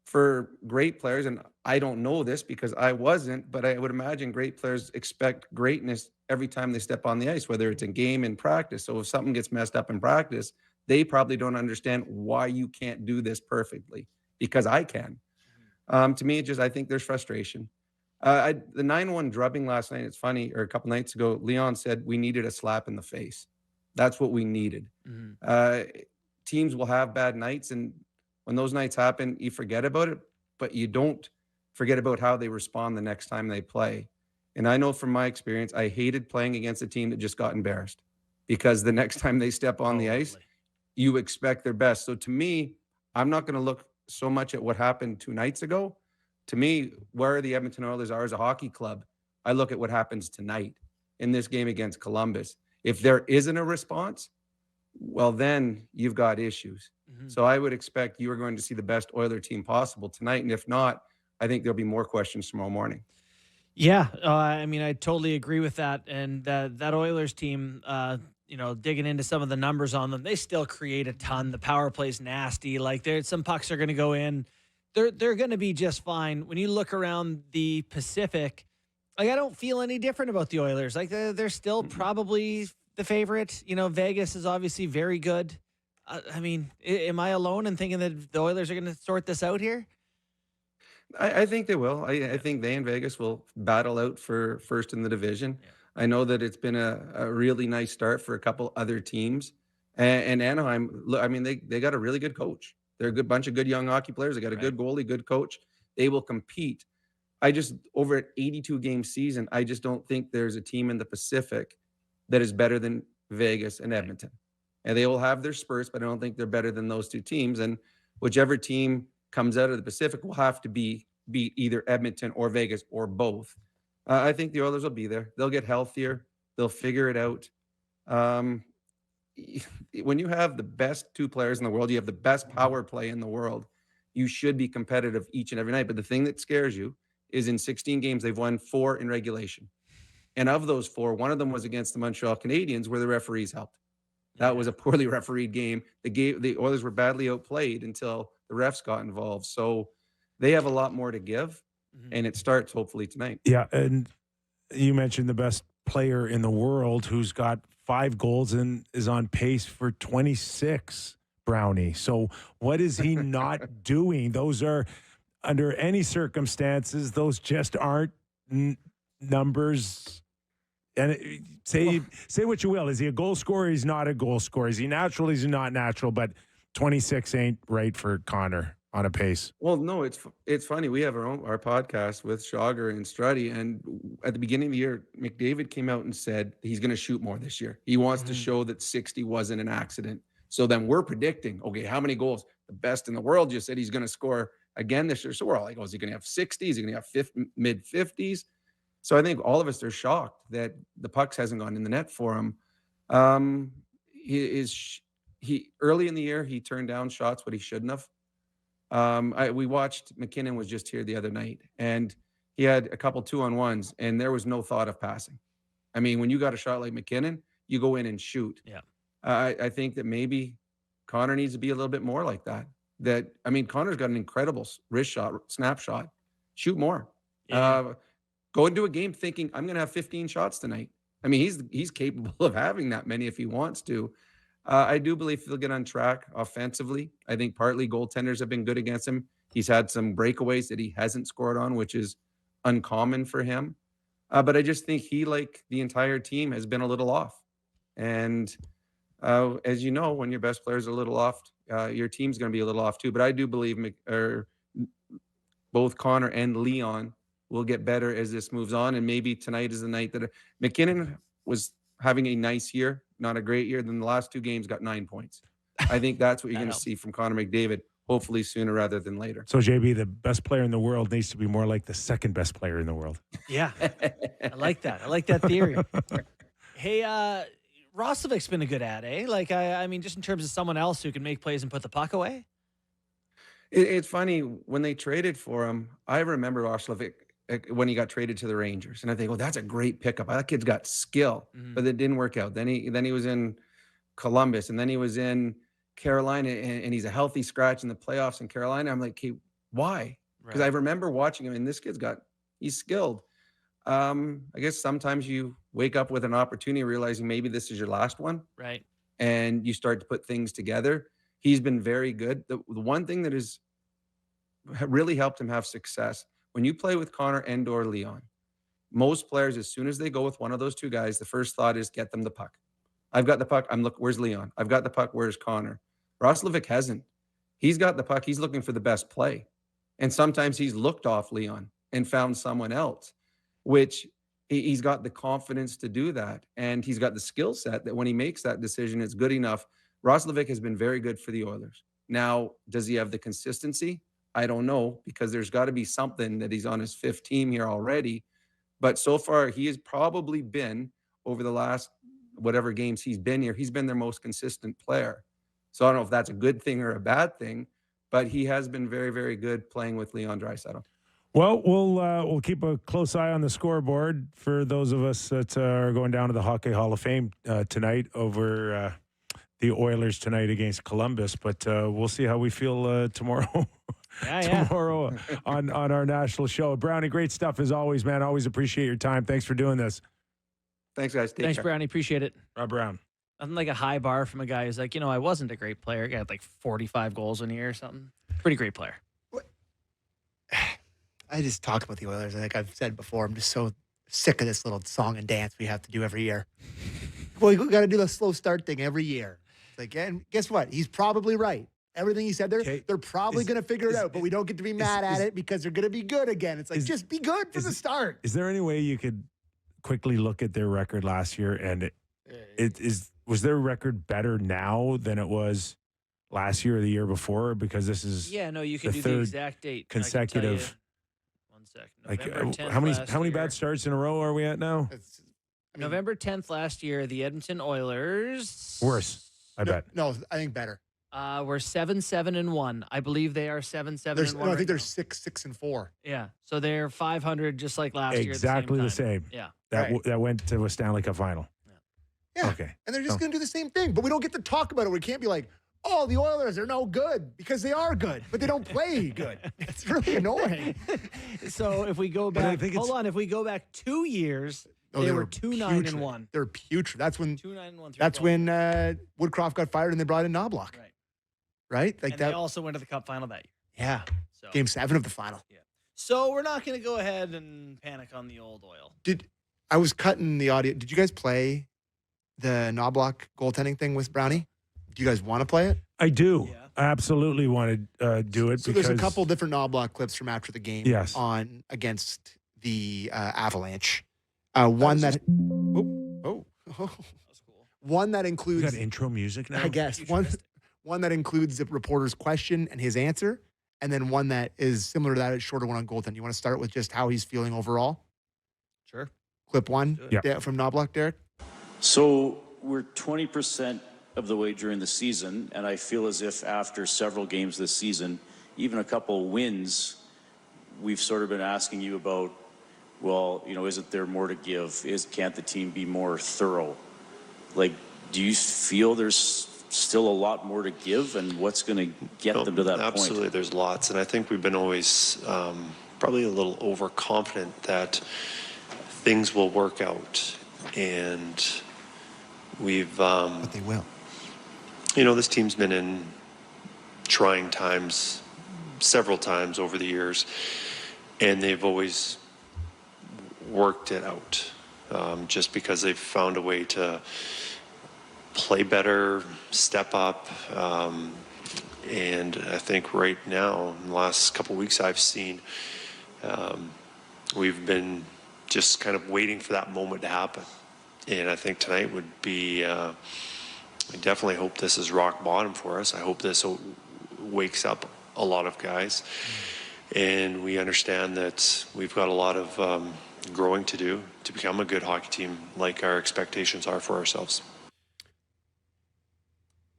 For great players, and I don't know this because I wasn't, but I would imagine great players expect greatness every time they step on the ice, whether it's in game and practice. So if something gets messed up in practice, they probably don't understand why you can't do this perfectly, because I can. To me, I think there's frustration. The 9-1 drubbing last night, it's funny, or a couple nights ago, Leon said we needed a slap in the face. That's what we needed. Teams will have bad nights, and when those nights happen, you forget about it, but you don't forget about how they respond the next time they play. And I know from my experience, I hated playing against a team that just got embarrassed, because the next time they step on the ice, you expect their best. So to me, I'm not going to look so much at what happened 2 nights ago. To me, where the Edmonton Oilers are as a hockey club, I look at what happens tonight in this game against Columbus. If there isn't a response, well, then you've got issues. So I would expect you are going to see the best Oiler team possible tonight. And if not, I think there'll be more questions tomorrow morning. Yeah, I mean, I totally agree with that. And that Oilers team, digging into some of the numbers on them, they still create a ton. The power play's nasty. Like, some pucks are going to go in. They're going to be just fine. When you look around the Pacific, like, I don't feel any different about the Oilers. Like, they're still probably the favorite. Vegas is obviously very good. I mean, am I alone in thinking that the Oilers are going to sort this out here? I think they will. I think they and Vegas will battle out for first in the division. Yeah. I know that it's been a really nice start for a couple other teams. And Anaheim, I mean, they got a really good coach. They're a good bunch of good young hockey players. They got a good goalie, good coach. They will compete. Over an 82-game season, I just don't think there's a team in the Pacific that is better than Vegas and Edmonton. And they will have their spurts, but I don't think they're better than those 2 teams. And whichever team comes out of the Pacific will have to beat either Edmonton or Vegas or both. I think the Oilers will be there. They'll get healthier. They'll figure it out. When you have the best 2 players in the world, you have the best power play in the world, you should be competitive each and every night. But the thing that scares you is in 16 games, they've won 4 in regulation. And of those 4, one of them was against the Montreal Canadiens, where the referees helped. That was a poorly refereed game. The Oilers were badly outplayed until the refs got involved. So they have a lot more to give, and it starts hopefully tonight. Yeah, and you mentioned the best player in the world who's got 5 goals and is on pace for 26, Brownie. So what is he not doing? Those are, under any circumstances, those just aren't numbers. And say what you will. Is he a goal scorer? He's not a goal scorer. Is he natural? He's not natural. But 26 ain't right for Connor. on a pace. Well, no, it's funny. We have our podcast with Schauger and Struddy, and at the beginning of the year, McDavid came out and said he's going to shoot more this year. He wants to show that 60 wasn't an accident. So then we're predicting, okay, how many goals? The best in the world just said he's going to score again this year. So we're all like, oh, is he going to have 60? Is he going to have mid 50s? So I think all of us are shocked that the pucks hasn't gone in the net for him. He early in the year he turned down shots what he shouldn't have. We watched McKinnon was just here the other night, and he had a couple 2-on-1s, and there was no thought of passing. I mean, when you got a shot like McKinnon, you go in and shoot. Yeah. I think that maybe Connor needs to be a little bit more like that. Connor's got an incredible wrist shot, snapshot. Shoot more. Yeah. Go into a game thinking I'm going to have 15 shots tonight. I mean, he's capable of having that many if he wants to. I do believe he'll get on track offensively. I think partly goaltenders have been good against him. He's had some breakaways that he hasn't scored on, which is uncommon for him. But I just think he, like the entire team, has been a little off. And as you know, when your best players are a little off, your team's going to be a little off too. But I do believe both Connor and Leon will get better as this moves on. And maybe tonight is the night that McKinnon was having a nice year, not a great year. Then the last 2 games got 9 points. I think that's what you're going to see from Connor McDavid, hopefully sooner rather than later. So, JB, the best player in the world needs to be more like the second best player in the world. Yeah. I like that. I like that theory. Hey, Roslovic's been a good ad, eh? Like, I mean, just in terms of someone else who can make plays and put the puck away. It's funny, when they traded for him, I remember Roslovic when he got traded to the Rangers. And I think, well, that's a great pickup. That kid's got skill, but it didn't work out. Then he was in Columbus, and then he was in Carolina, and he's a healthy scratch in the playoffs in Carolina. I'm like, hey, why? Because I remember watching him, and this kid's he's skilled. I guess sometimes you wake up with an opportunity realizing maybe this is your last one. Right. And you start to put things together. He's been very good. The one thing that has really helped him have success, when you play with Connor and or Leon, most players, as soon as they go with one of those 2 guys, the first thought is get them the puck. I've got the puck. Where's Leon? I've got the puck. Where's Connor? Roslovic hasn't. He's got the puck. He's looking for the best play. And sometimes he's looked off Leon and found someone else, which he's got the confidence to do that. And he's got the skill set that when he makes that decision, it's good enough. Roslovic has been very good for the Oilers. Now, does he have the consistency? I don't know, because there's got to be something that he's on his 5th team here already. But so far, he has probably been, over the last whatever games he's been here, he's been their most consistent player. So I don't know if that's a good thing or a bad thing, but he has been very, very good playing with Leon Draisaitl. Well, we'll keep a close eye on the scoreboard for those of us that are going down to the Hockey Hall of Fame tonight over the Oilers tonight against Columbus. But we'll see how we feel tomorrow. Tomorrow on our national show. Brownie, great stuff as always, man. Always appreciate your time. Thanks for doing this. Thanks, guys. Thanks, Brownie. Appreciate it. Rob Brown. Nothing like a high bar from a guy who's like, I wasn't a great player. I had like 45 goals in a year or something. Pretty great player. I just talk about the Oilers. Like I've said before, I'm just so sick of this little song and dance we have to do every year. Well, we got to do the slow start thing every year. Like, and guess what? He's probably right. Everything he said there, they're probably going to figure it out, but we don't get to be mad at it because they're going to be good again. It's like, just be good for the start. Is there any way you could quickly look at their record last year, and was their record better now than it was last year or the year before? Because this is you can do the exact date. Consecutive. 1 second. Like how many bad starts in a row are we at now? November 10th last year, the Edmonton Oilers. Worse, I bet. No, I think better. We're 7-7-1. I believe they are 7-7-1. No, I think they're 6-6-4. Yeah, so they're 500, just like last year. Exactly the same. Yeah, that went to a Stanley Cup final. Yeah. Okay. And they're just going to do the same thing, but we don't get to talk about it. We can't be like, oh, the Oilers are no good, because they are good, but they don't play good. It's really annoying. So if we go back, if we go back 2 years. They were 2-9-1. They're putrid. That's when 2-9-1. That's when Woodcroft got fired and they brought in Knobloch. Right? Like and they also went to the Cup final that year. Yeah. So, Game 7 of the final. Yeah. So we're not going to go ahead and panic on the old Oil. I was cutting the audio. Did you guys play the Knobloch goaltending thing with Brownie? Do you guys want to play it? I do. Yeah. I absolutely want to do it So because there's a couple different Knobloch clips from after the game. Yes. On against the Avalanche. One that. Oh. That's cool. One that we includes. got intro music now. I guess one that includes the reporter's question and his answer, and then one that is similar to that, a shorter one on goaltending. You want to start with just how he's feeling overall? Sure. Clip one from Knobloch, Derek. So we're 20% of the way during the season, and I feel as if after several games this season, even a couple wins, we've sort of been asking you about, well, isn't there more to give? Can't the team be more thorough? Like, do you feel there's still a lot more to give, and what's going to get them to that point? Absolutely, there's lots, and I think we've been always probably a little overconfident that things will work out, and we've. But they will. This team's been in trying times several times over the years, and they've always worked it out just because they've found a way to play better, step up, and I think right now, in the last couple of weeks I've seen, we've been just kind of waiting for that moment to happen. And I think tonight would be, I definitely hope this is rock bottom for us. I hope this wakes up a lot of guys. And we understand that we've got a lot of growing to do to become a good hockey team like our expectations are for ourselves.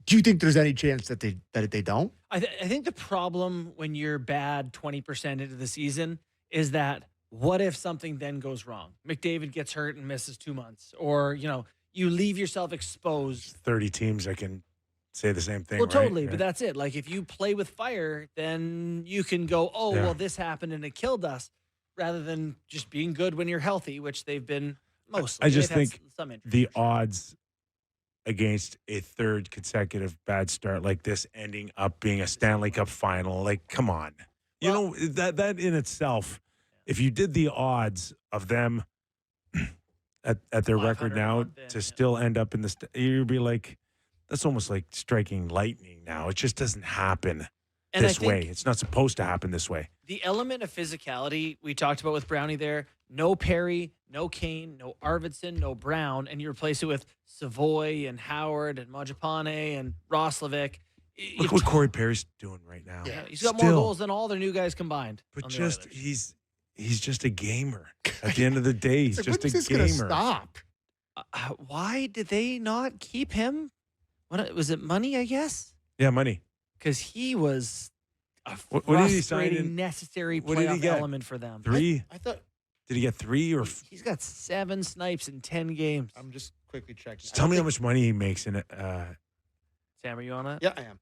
Do you think there's any chance that they don't? I think the problem when you're bad 20% into the season is that what if something then goes wrong? McDavid gets hurt and misses 2 months, or you leave yourself exposed. 30 teams that can say the same thing. Well, right? totally, Right. but that's it. Like if you play with fire, then you can go, oh, Yeah. well, this happened and it killed us, rather than just being good when you're healthy, which they've been mostly. I just They've had think some injuries, the for sure. odds against a third consecutive bad start like this ending up being a Stanley Cup final, like, come on. Well- that in itself, if you did the odds of them at their 500 record now month in, to yeah. still end up in you'd be like, that's almost like striking lightning now. It just doesn't happen And I this way. think It's not supposed to happen this way. the element of physicality we talked about with Brownie there, no Perry, no Kane, no Arvidsson, no Brown, and you replace it with Savoy and Howard and Majapane and Roslovic. Look what Corey Perry's doing right now. Yeah, he's got more Still. goals than all their new guys combined. But on the just Oilers. he's just a gamer. At the end of the day, he's It's just like, a when's this gonna gamer. stop? Why did they not keep him? What was it? Money, I guess, Yeah, money. because he was a What did he sign frustrating, in? necessary What did he playoff get? element for them. 3? I thought. Did he get 3 or? He's got 7 snipes in 10 games. I'm just quickly checking. Just tell me how much money he makes in it. Sam, are you on that? Yeah, I am.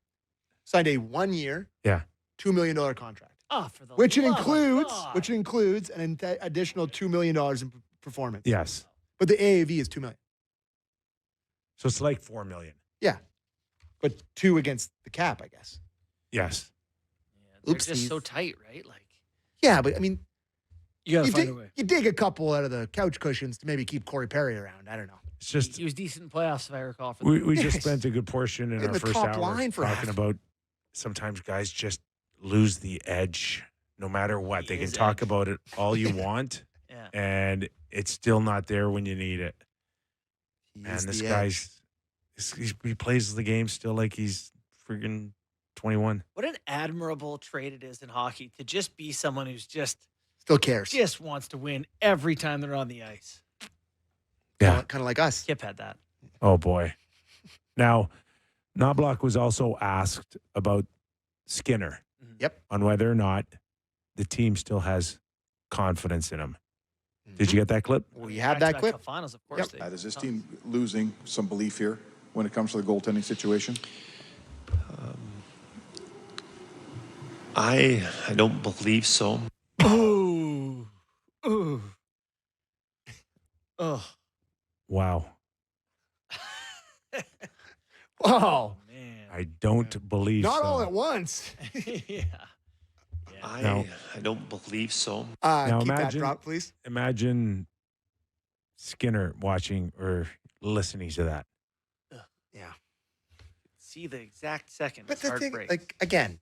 Signed a 1 year, Yeah. $2 million contract, Oh, for the which love of God. includes an additional $2 million in performance. Yes. But the AAV is $2 million. So it's like 4 million. Yeah, but 2 against the cap, I guess. Yes. Yeah, they're Oops, just Steve. so tight, right? Like Yeah, but I mean, you gotta you find dig, a way. you dig a couple out of the couch cushions to maybe keep Corey Perry around. I don't know. It's just He was decent in playoffs, if I recall. For we them. just Yes. spent a good portion in In our the first top hour line for talking half. about sometimes guys just lose the edge no matter what. They can His talk edge. about it all you want, Yeah. and it's still not there when you need it. Man, He's this the guy's he plays the game still like he's friggin' 21. What an admirable trait it is in hockey to just be someone who's edge. Still cares. just wants to win every time they're on the ice. Yeah. Kind of like us. Kip had that. Oh boy. Now, Knobloch was also asked about Skinner. Yep. On whether or not the team still has confidence in him. Did you get that clip? We have that Back-to-back clip. cup finals, of course. Yep. Is this team losing some belief here when it comes to the goaltending situation? I don't believe so. Ooh. Ooh. Oh, Wow. Wow. man. I don't believe Not so. all at once. Yeah. I don't believe so. Now Keep that imagine- drop, please. Imagine Skinner watching or listening to that. Yeah. see the exact second. But his the heart thing, breaks. like, again,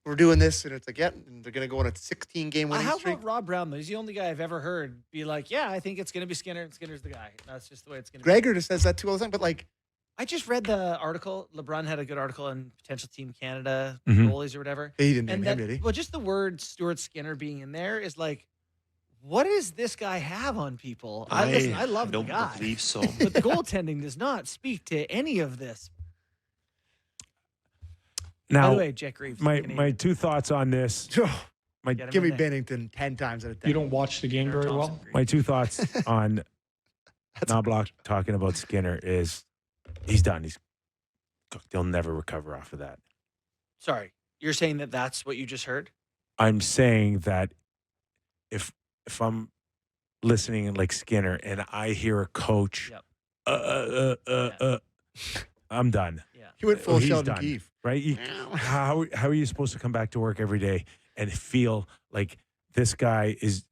we're doing this, and it's like, yeah, and they're going to go on a 16-game winning How streak. about Rob Brown, though? He's the only guy I've ever heard be like, yeah, I think it's going to be Skinner, and Skinner's the guy. That's just the way it's going to be. Gregor just says that too all the time, but like, I just read the article. LeBron had a good article on potential Team Canada Mhm. goalies or whatever. he didn't name And him, that, did he? well, just the word Stuart Skinner being in there is like, what does this guy have on people? I love the don't guy, believe so. but the goaltending does not speak to any of this. By Now, the way, Jack Reeves, my two thoughts on this. My Get him Give in me there. Bennington 10 times out of 10. You don't watch the game very well? my two thoughts on Knobloch talking about Skinner is he's done. He's cooked. He'll never recover off of that. Sorry, you're saying that that's what you just heard? I'm saying that if I'm listening like Skinner and I hear a coach, Yep. I'm done. Yeah. He went full He's Sheldon done. Keefe. Right? How are you supposed to come back to work every day and feel like this guy is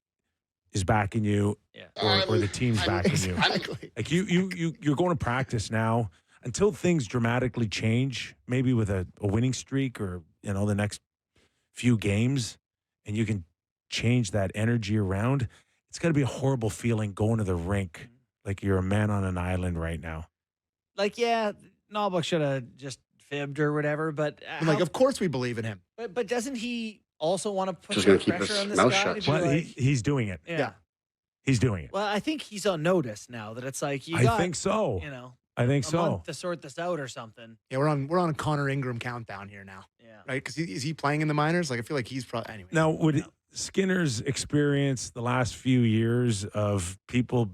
backing you, Yeah. or the team's backing you? Exactly. Like you're going to practice now until things dramatically change, maybe with a winning streak or the next few games, and you can change that energy around. It's got to be a horrible feeling going to the rink like you're a man on an island right now. Like, yeah, Knobloch should have just fibbed or whatever, but I'm like, of course we believe in him. but doesn't he also want to put Just some gonna keep pressure his on this mouth guy? shut. To be Well, like, he's doing it. yeah. He's doing it. Well, I think he's on notice now that it's like I think so. I think a so. month to sort this out or something. Yeah, we're on a Connor Ingram countdown here now, Yeah. right? Because is he playing in the minors? Like, I feel like he's probably anyway. Now, would Skinner's experience the last few years of people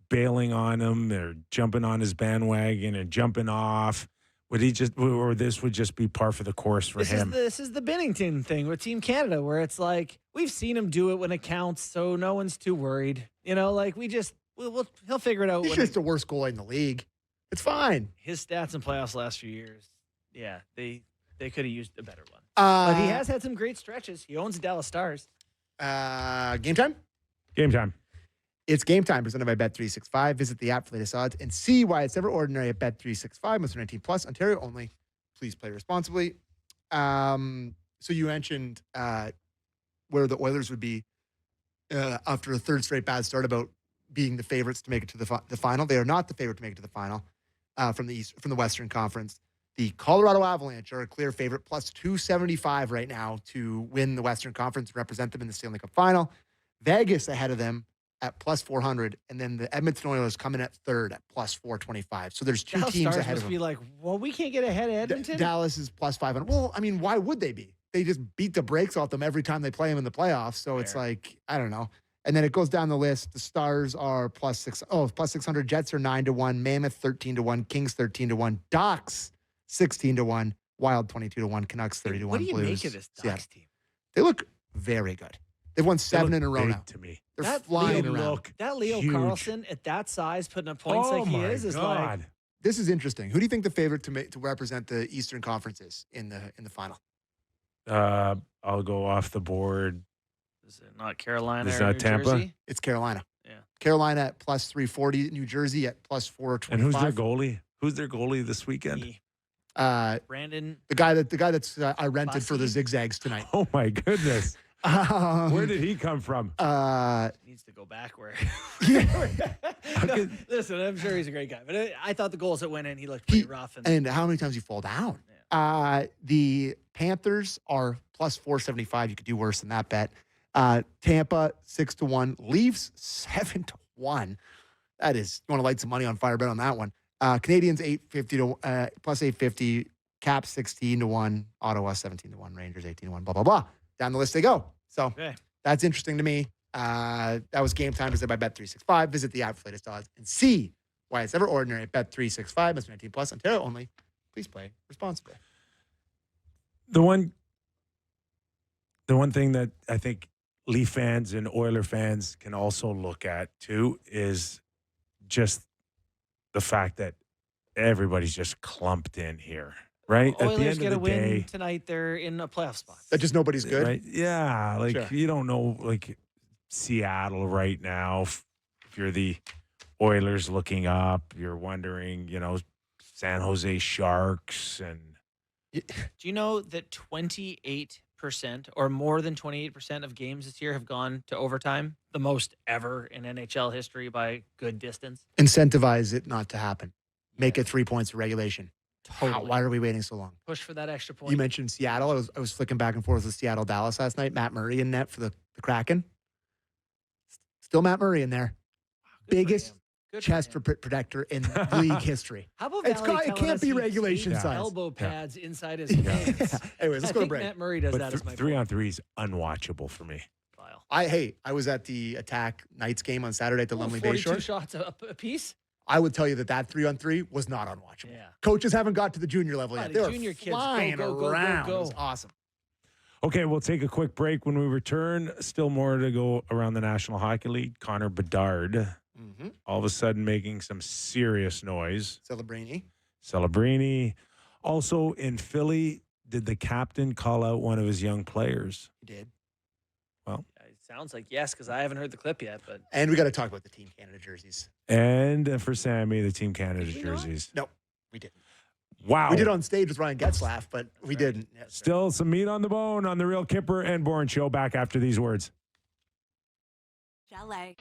bailing on him or jumping on his bandwagon and jumping off, or this would just be par for the course for him? This is the Bennington thing with Team Canada, where it's like we've seen him do it when it counts, so no one's too worried. Like he'll figure it out. He's When just the worst goalie in the league. It's fine. his stats in playoffs last few years, yeah, they could have used a better one. But he has had some great stretches. He owns the Dallas Stars. Game time? Game time. It's game time presented by Bet365. Visit the app for latest odds and see why it's never ordinary at Bet365. Must be 19 plus, Ontario only. Please play responsibly. So you mentioned where the Oilers would be after a third straight bad start about being the favorites to make it to the final. They are not the favorite to make it to the final from the Western Conference. The Colorado Avalanche are a clear favorite, plus 275 right now to win the Western Conference and represent them in the Stanley Cup final. Vegas ahead of them at plus 400, and then the Edmonton Oilers coming at third at plus 425. So there's two Dallas teams Stars ahead must of be them. like, well, we can't get ahead of Edmonton. Dallas is plus 500. Well, I mean, why would they be? They just beat the brakes off them every time they play them in the playoffs. So it's like, I don't know. And then it goes down the list. The Stars are plus 600. Jets are 9-1. Mammoth 13-1. Kings 13-1. Ducks 16-1. Wild 22-1. Canucks 30-1. What do you Blues, make of this Ducks team? They look very good. They've won 7 in a row big now. to me. They're flying Leo around. look That Leo huge. Carlson at that size, putting up points Oh like he my is like God. This is interesting. Who do you think the favorite to represent the Eastern Conference is in the final? I'll go off the board. Is it not Carolina It's or not New Tampa? Jersey? It's Carolina. Yeah. Carolina at plus 340. New Jersey at plus 425. And who's their goalie? Who's their goalie this weekend? Me. Uh, Brandon. the guy that's I rented for the Bussy? zigzags tonight. Oh my goodness. Where did he come from? Needs to go back where. Yeah. No, listen, I'm sure he's a great guy, but I thought the goals that went in, he looked pretty rough. And how many times you fall down? The Panthers are plus 475. You could do worse than that bet. Tampa 6-1. Leafs 7-1. That is, you want to light some money on fire bet on that one. Canadians 850 to plus 850. Caps 16-1. Ottawa 17-1. Rangers 18-1. Blah blah blah. Down the list they go. So that's interesting to me. That was game time presented by Bet365. Visit the app for latest odds and see why it's ever ordinary at Bet365. Must be 19 plus. Ontario only. Please play responsibly. The one thing that I think Leaf fans and Oiler fans can also look at too is just the fact that everybody's just clumped in here, right? Oilers At the end get of a the win day, tonight. They're in a playoff spot. That just nobody's good. right? Yeah, like Sure. you don't know, like Seattle right now. If you're the Oilers looking up, you're wondering, San Jose Sharks. And Do you know that 28% or more than 28% of games this year have gone to overtime? The most ever in NHL history by good distance. Incentivize it not to happen. Make it 3 points of regulation. Totally. Why are we waiting so long? Push for that extra point. You mentioned Seattle. I was flicking back and forth with Seattle Dallas last night. Matt Murray in net for the Kraken. Still Matt Murray in there. Biggest chest protector in league history. How about It Valley telling can't us be he regulation tapes size. elbow pads inside his pants? Anyways, let's I go to think break. Matt Murray does but that as my 3-on-3 is unwatchable for me. Vile. I was at the Attack Knights game on Saturday at the Lumley Bay 42 Shore. shots a piece? I would tell you that 3-on-3 was not unwatchable. Yeah. Coaches haven't got to the junior level Oh, yet. the They were junior kids, flying go, around. go. It was awesome. Okay, we'll take a quick break. When we return, still more to go around the National Hockey League. Connor Bedard, all of a sudden making some serious noise. Celebrini. Also in Philly, did the captain call out one of his young players? He did. Well, It sounds like yes, because I haven't heard the clip yet. But And we got to talk about the Team Canada jerseys. and for Sammy, the Team Canada jerseys. No, we didn't. Wow. We did on stage with Ryan Getzlaff, but we didn't. Yeah, Still some meat on the bone on the Real Kyper and Bourne Show. Back after these words. Chalet.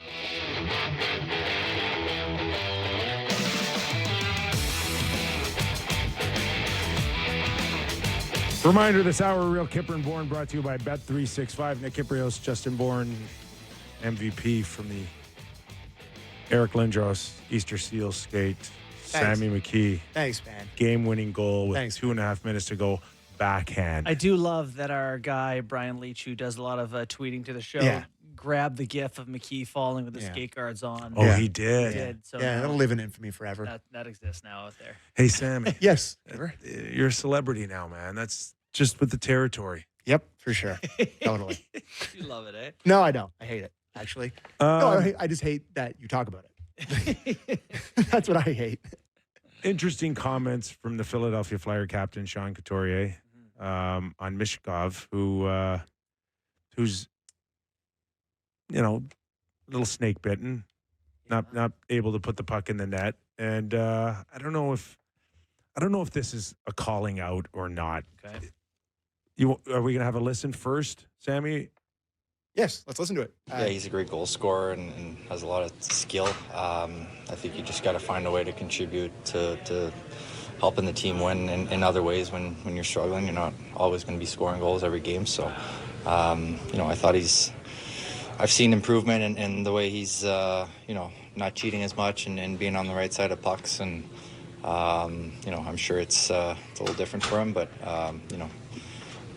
Reminder, this hour, Real Kyper and Bourne brought to you by Bet365. Nick Kypreos, Justin Bourne, MVP from the Eric Lindros Easter Seals skate. Sammy McKee. Thanks, man. Game-winning goal with Thanks, 2.5 minutes to go. Backhand. I do love that our guy Brian Leach, who does a lot of tweeting to the show, Yeah. grabbed the gif of McKee falling with the Yeah. skate guards on. Oh, Yeah. he did. He did. So Yeah, now that'll live in infamy forever. that exists now out there. Hey, Sammy. Yes. You're a celebrity now, man. That's just with the territory. Yep, for sure. Totally. You love it, eh? No, I don't. I hate it, actually. No, I just hate that you talk about it. That's what I hate. Interesting comments from the Philadelphia Flyer captain, Sean Couturier, on Mishkov, who's, a little snake bitten, not able to put the puck in the net. And I don't know if this is a calling out or not. Okay. Are we going to have a listen first, Sammy? Yes, let's listen to it. Yeah, he's a great goal scorer and has a lot of skill. I think you just got to find a way to contribute to helping the team win in other ways when you're struggling. You're not always going to be scoring goals every game. So, I thought I've seen improvement in the way he's, not cheating as much and being on the right side of pucks. And, I'm sure it's a little different for him, but,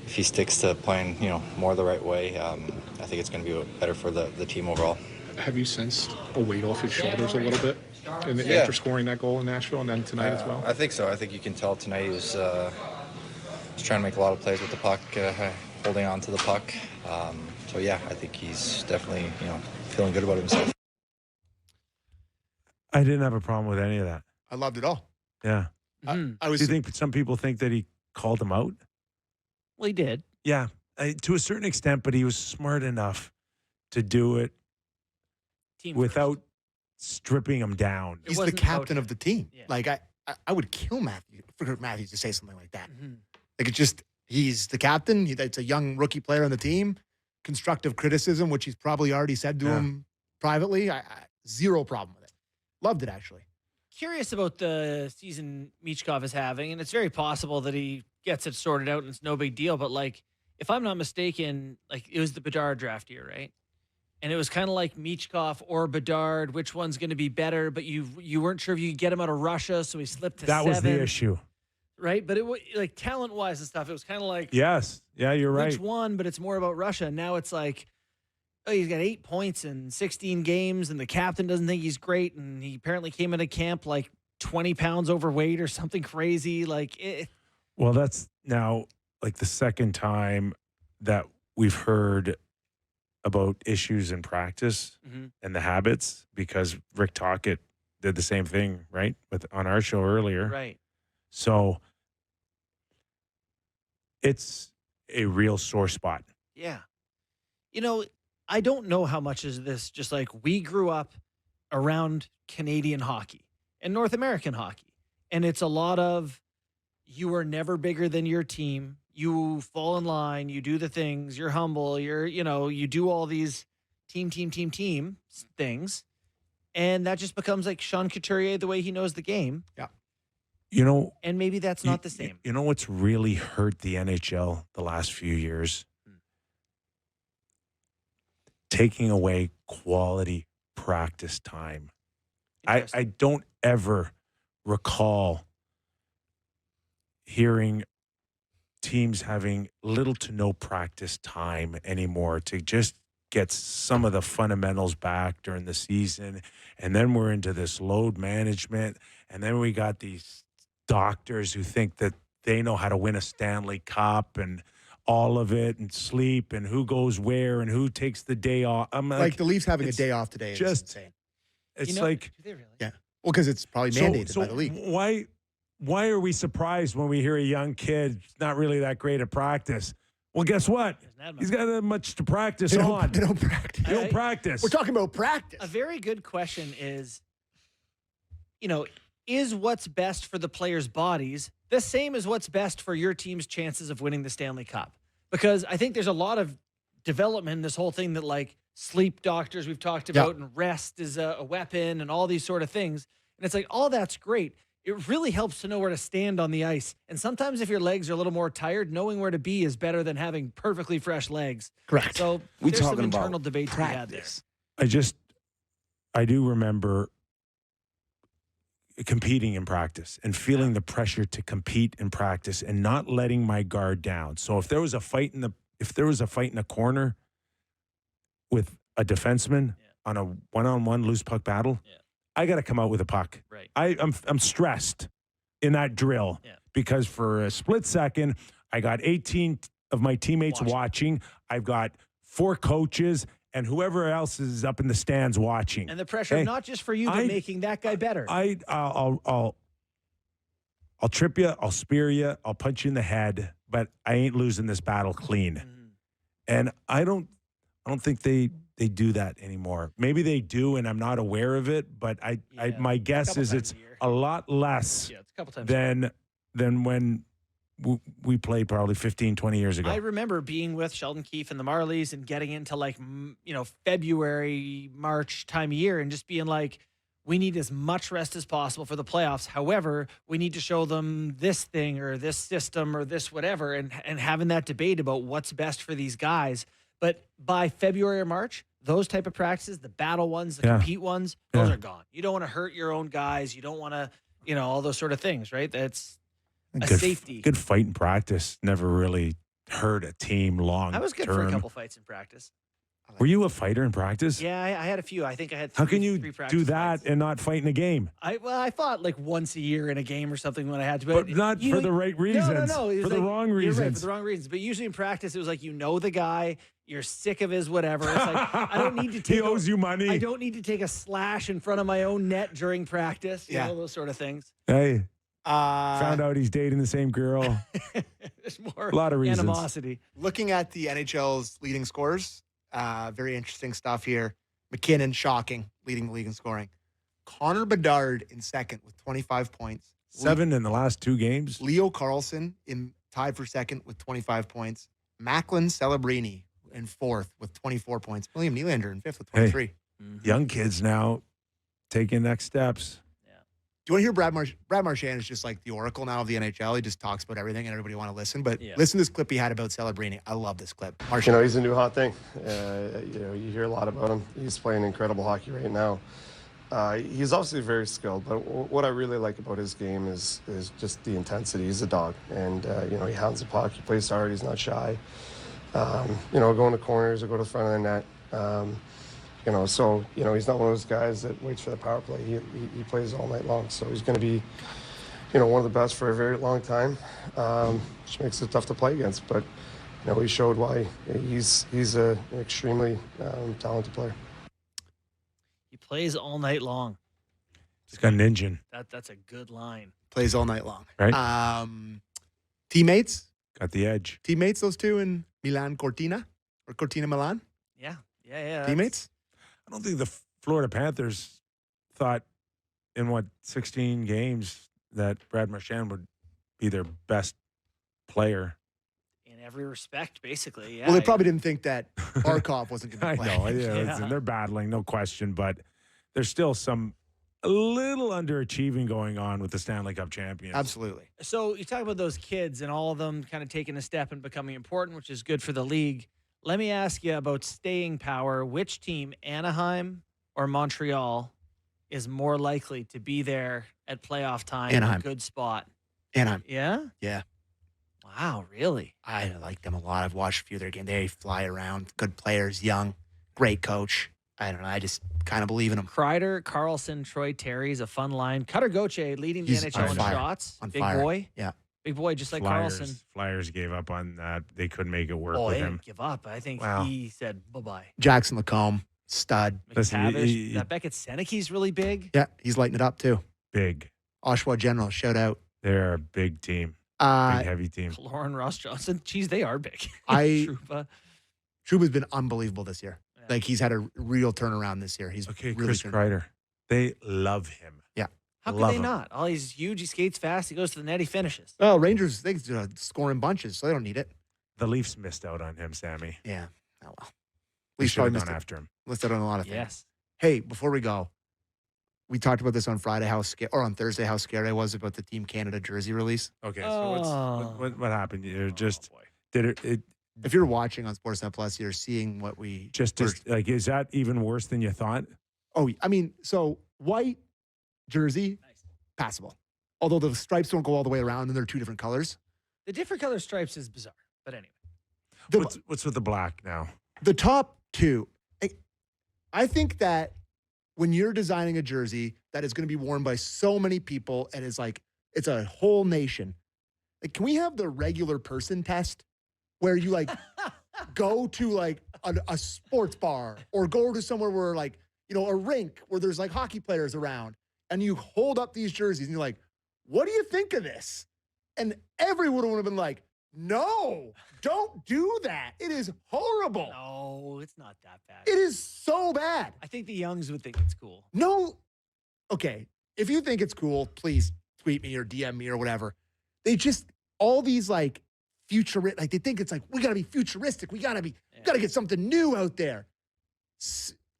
if he sticks to playing, more the right way, I think it's going to be better for the team overall. Have you sensed a weight off his shoulders a little bit after scoring that goal in Nashville and then tonight as well? I think so. I think you can tell tonight he was trying to make a lot of plays with the puck, holding on to the puck. I think he's definitely, feeling good about himself. I didn't have a problem with any of that. I loved it all. Yeah. Mhm. I was. Do you think some people think that he called him out? Well, he did. Yeah, to a certain extent, but he was smart enough to do it Team without stripping him down. It He's the wasn't captain about of the team. Yeah. Like I would kill Matthews to say something like that. Mhm. Like it's just he's the captain. It's a young rookie player on the team. Constructive criticism, which he's probably already said to Yeah. him privately. I zero problem with it. Loved it actually. Curious about the season Michkov is having, and it's very possible that he gets it sorted out and it's no big deal. But if I'm not mistaken, it was the Bedard draft year, right? And it was kind of like Michkov or Bedard, which one's going to be better? But you weren't sure if you could get him out of Russia, so he slipped to That was the 7, issue. right? But it was talent wise and stuff. It was kind of like Yes. Yeah, you're right. which one? But it's more about Russia. Now it's like, oh, he's got 8 points in 16 games, and the captain doesn't think he's great, and he apparently came into camp 20 pounds overweight or something crazy. Well, that's now the second time that we've heard about issues in practice Mhm. and the habits, because Rick Tocchet did the same thing, right? On our show earlier. Right. So it's a real sore spot. Yeah. I don't know how much is this just we grew up around Canadian hockey and North American hockey. And it's a lot of you are never bigger than your team. You fall in line, you do the things, you're humble, you do all these team things. And that just becomes like Sean Couturier the way he knows the game. Yeah. And maybe that's not the same. You know what's really hurt the NHL the last few years? Taking away quality practice time. I don't ever recall hearing teams having little to no practice time anymore to just get some of the fundamentals back during the season. And then we're into this load management. And then we got these doctors who think that they know how to win a Stanley Cup and all of it and sleep and who goes where and who takes the day off. I'm like the Leafs having a day off today is just insane. It's do they really? Yeah. Well, because it's probably mandated by the league. Why are we surprised when we hear a young kid not really that great at practice? Well, guess what? He's got that much to practice They on. don't practice. They don't practice. We're talking about practice. A very good question is, is what's best for the players' bodies the same as what's best for your team's chances of winning the Stanley Cup? Because I think there's a lot of development in this whole thing that like sleep doctors we've talked about and rest is a weapon and all these sort of things. And it's like, all that's great. It really helps to know where to stand on the ice. And sometimes if your legs are a little more tired, knowing where to be is better than having perfectly fresh legs. Correct. So there's some internal debate to be had there. I do remember competing in practice and feeling the pressure to compete in practice and not letting my guard down. So if there was a fight in a corner with a defenseman on a one-on-one loose puck battle, I got to come out with a puck. Right. I'm stressed in that drill because for a split second, I got 18 of my teammates watching. I've got 4 coaches and whoever else is up in the stands watching. And the pressure, not just for you, but making that guy better. I'll trip you, I'll spear you, I'll punch you in the head, but I ain't losing this battle clean. And I don't think they do that anymore. Maybe they do, and I'm not aware of it. But my guess is it's a lot less it's a couple times than when we played probably 15, 20 years ago. I remember being with Sheldon Keefe and the Marlies and getting into like February, March time of year, and just being like, we need as much rest as possible for the playoffs. However, we need to show them this thing or this system or this whatever, and having that debate about what's best for these guys. But by February or March, those type of practices, the battle ones, the compete ones, those are gone. You don't want to hurt your own guys. You don't want to, all those sort of things, right? That's a safety. Good fight in practice never really hurt a team long term. I was good for a couple fights in practice. Were you a fighter in practice? Yeah, I had a few. I think I had How can you three practice do that fights. and not fight in a game? I fought like once a year in a game or something when I had to. But not for the right reasons. No. It was for the wrong You're reasons. right, for the wrong reasons. But usually in practice, it was like, the guy, you're sick of his whatever. It's like, I don't need to take he owes you money. I don't need to take a slash in front of my own net during practice. You know, those sort of things. Hey. Found out he's dating the same girl. There's more a lot of reasons. animosity. Looking at the NHL's leading scorers, very interesting stuff here. McKinnon, shocking, leading the league in scoring. Connor Bedard in second with 25 points. 7 in the last 2 games. Leo Carlson tied for second with 25 points. Macklin Celebrini in fourth with 24 points. William Nylander in fifth with 23. Young kids now taking next steps. Do you want to hear Brad Marchand is just like the oracle now of the NHL. He just talks about everything and everybody want to listen. But listen to this clip he had about Celebrini. I love this clip. Marchand. He's a new hot thing. You hear a lot about him. He's playing incredible hockey right now. He's obviously very skilled, but what I really like about his game is just the intensity. He's a dog, and he hounds the puck. He plays hard. He's not shy. Go in the corners or go to the front of the net. So he's not one of those guys that waits for the power play. He plays all night long. So he's going to be, one of the best for a very long time, which makes it tough to play against. But, he showed why he's an extremely talented player. He plays all night long. He's got an engine. That's a good line. Plays all night long. Right. Teammates? Got the edge. Teammates, those two in Milan Cortina or Cortina Milan? Yeah. Teammates? I don't think the Florida Panthers thought in 16 games that Brad Marchand would be their best player. In every respect, basically. Yeah. Well, they probably didn't think that Barkov wasn't going to play. I know. Yeah. They're battling, no question, but there's still a little underachieving going on with the Stanley Cup champions. Absolutely. So you talk about those kids and all of them kind of taking a step and becoming important, which is good for the league. Let me ask you about staying power. Which team, Anaheim or Montreal, is more likely to be there at playoff time in Anaheim. a good spot? Anaheim. Yeah? Yeah. Wow, really? I like them a lot. I've watched a few of their games. They fly around. Good players, young, great coach. I don't know. I just kind of believe in them. Kreider, Carlson, Troy Terry's a fun line. Cutter Gauthier leading the He's NHL in on fire. shots. On Big fire. boy. Yeah. Big boy, just like Flyers, Carlson. Flyers gave up on that. They couldn't make it work Oh, with they him. didn't give up. I think Wow. he said bye-bye. Jackson Lacombe, stud. Listen, McTavish, that Beckett Seneke's really big. Yeah, he's lighting it up too. Big. Oshawa General, shout out. They're a big team. Big, heavy team. Lauren Ross Johnson. Geez, they are big. I- Trouba. Trouba's been unbelievable this year. Like, he's had a real turnaround this year. He's Okay, really Chris turned- Kreider. They love him. Yeah. How could Love they him. not? Oh, he's huge. He skates fast. He goes to the net. He finishes. Well, Rangers, they score in bunches, so they don't need it. The Leafs missed out on him, Sammy. Yeah. Oh, well. We Leafs should have probably gone missed it. after him. Missed out on a lot of things. Yes. Hey, before we go, we talked about this on Friday, or on Thursday, how scared I was about the Team Canada jersey release. Okay, so Oh. what happened? You're just did it If you're watching on Sportsnet Plus, you're seeing what we just like, is that even worse than you thought? Oh, I mean, so white jersey, passable. Although the stripes don't go all the way around and they're two different colors. The different color stripes is bizarre. But anyway. What's with the black now? The top two, I think that when you're designing a jersey that is going to be worn by so many people and is like, it's a whole nation. Like, can we have the regular person test where you like go to like a sports bar or go to somewhere where like, you know, a rink where there's like hockey players around and you hold up these jerseys and you're like, what do you think of this? And everyone would have been like, no, don't do that. It is horrible. No, it's not that bad. It is so bad. I think the youngs would think it's cool. No. Okay. If you think it's cool, please tweet me or DM me or whatever. They just, all these like futuristic, like they think it's like, we got to be futuristic. We got to get something new out there.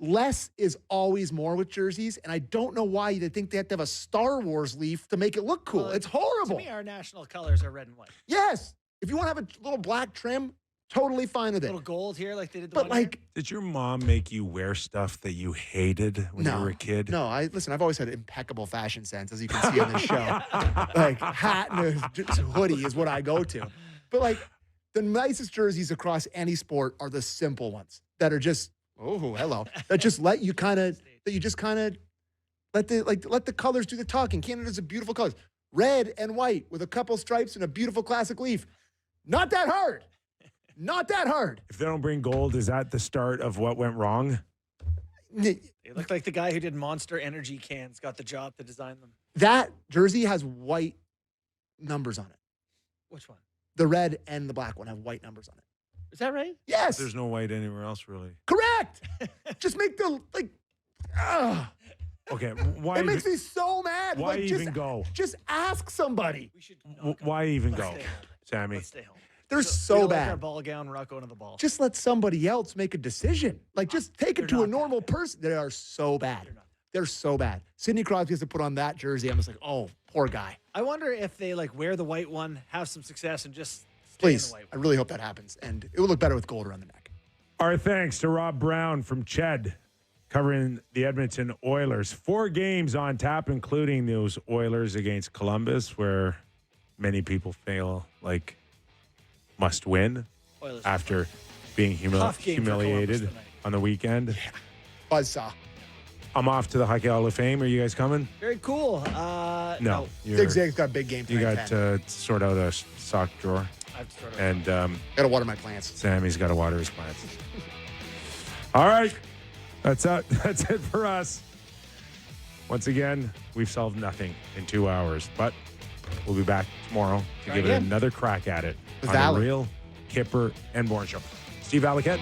Less is always more with jerseys. And I don't know why they think they have to have a Star Wars leaf to make it look cool. Well, it's horrible. To me, our national colors are red and white. Yes. If you want to have a little black trim, totally fine with A it. little gold here like they did the But one year. like, Did your mom make you wear stuff that you hated when you were a kid? No, I've always had impeccable fashion sense, as you can see on this show. Like, hat and a hoodie is what I go to. But like, the nicest jerseys across any sport are the simple ones that are just, oh, hello, that just let you kind of, let the colors do the talking. Canada's a beautiful colors. Red and white with a couple stripes and a beautiful classic leaf. Not that hard. Not that hard. If they don't bring gold, is that the start of what went wrong? They look like the guy who did Monster Energy cans got the job to design them. That jersey has white numbers on it. Which one? The red and the black one have white numbers on it. Is that right? Yes. There's no white anywhere else, really. Correct. Just make the, like, Okay, why? it makes me so mad. Why Like, even go? Just ask somebody. We should Why even Let's go, stay home. Sammy? Let's stay home. They're We so don't like our bad. ball gown. We're not going to the ball. Just let somebody else make a decision. Like, just take it to a normal person. They are so bad. They're so bad. Sidney Crosby has to put on that jersey. I'm just like, oh, poor guy. I wonder if they like wear the white one, have some success, and just stay in Please, the white I one. really hope that happens. And it would look better with gold around the neck. Our thanks to Rob Brown from Ched, covering the Edmonton Oilers. 4 games on tap, including those Oilers against Columbus, where many people feel like must win Oilers. after being Tough game for Columbus humiliated tonight. on the weekend. Buzzsaw. I'm off to the Hockey Hall of Fame. Are you guys coming? Very cool. No. Zig Zag's got a big game You tonight. got Fan. to sort out a sock drawer. I have to start over. And Gotta water my plants. Sammy's got to water his plants. All right. That's it for us. Once again, we've solved nothing in 2 hours, but we'll be back tomorrow to Try give it again. another crack at it The on Valley. the real Kyper and Bourne Show. Steve Alliquette.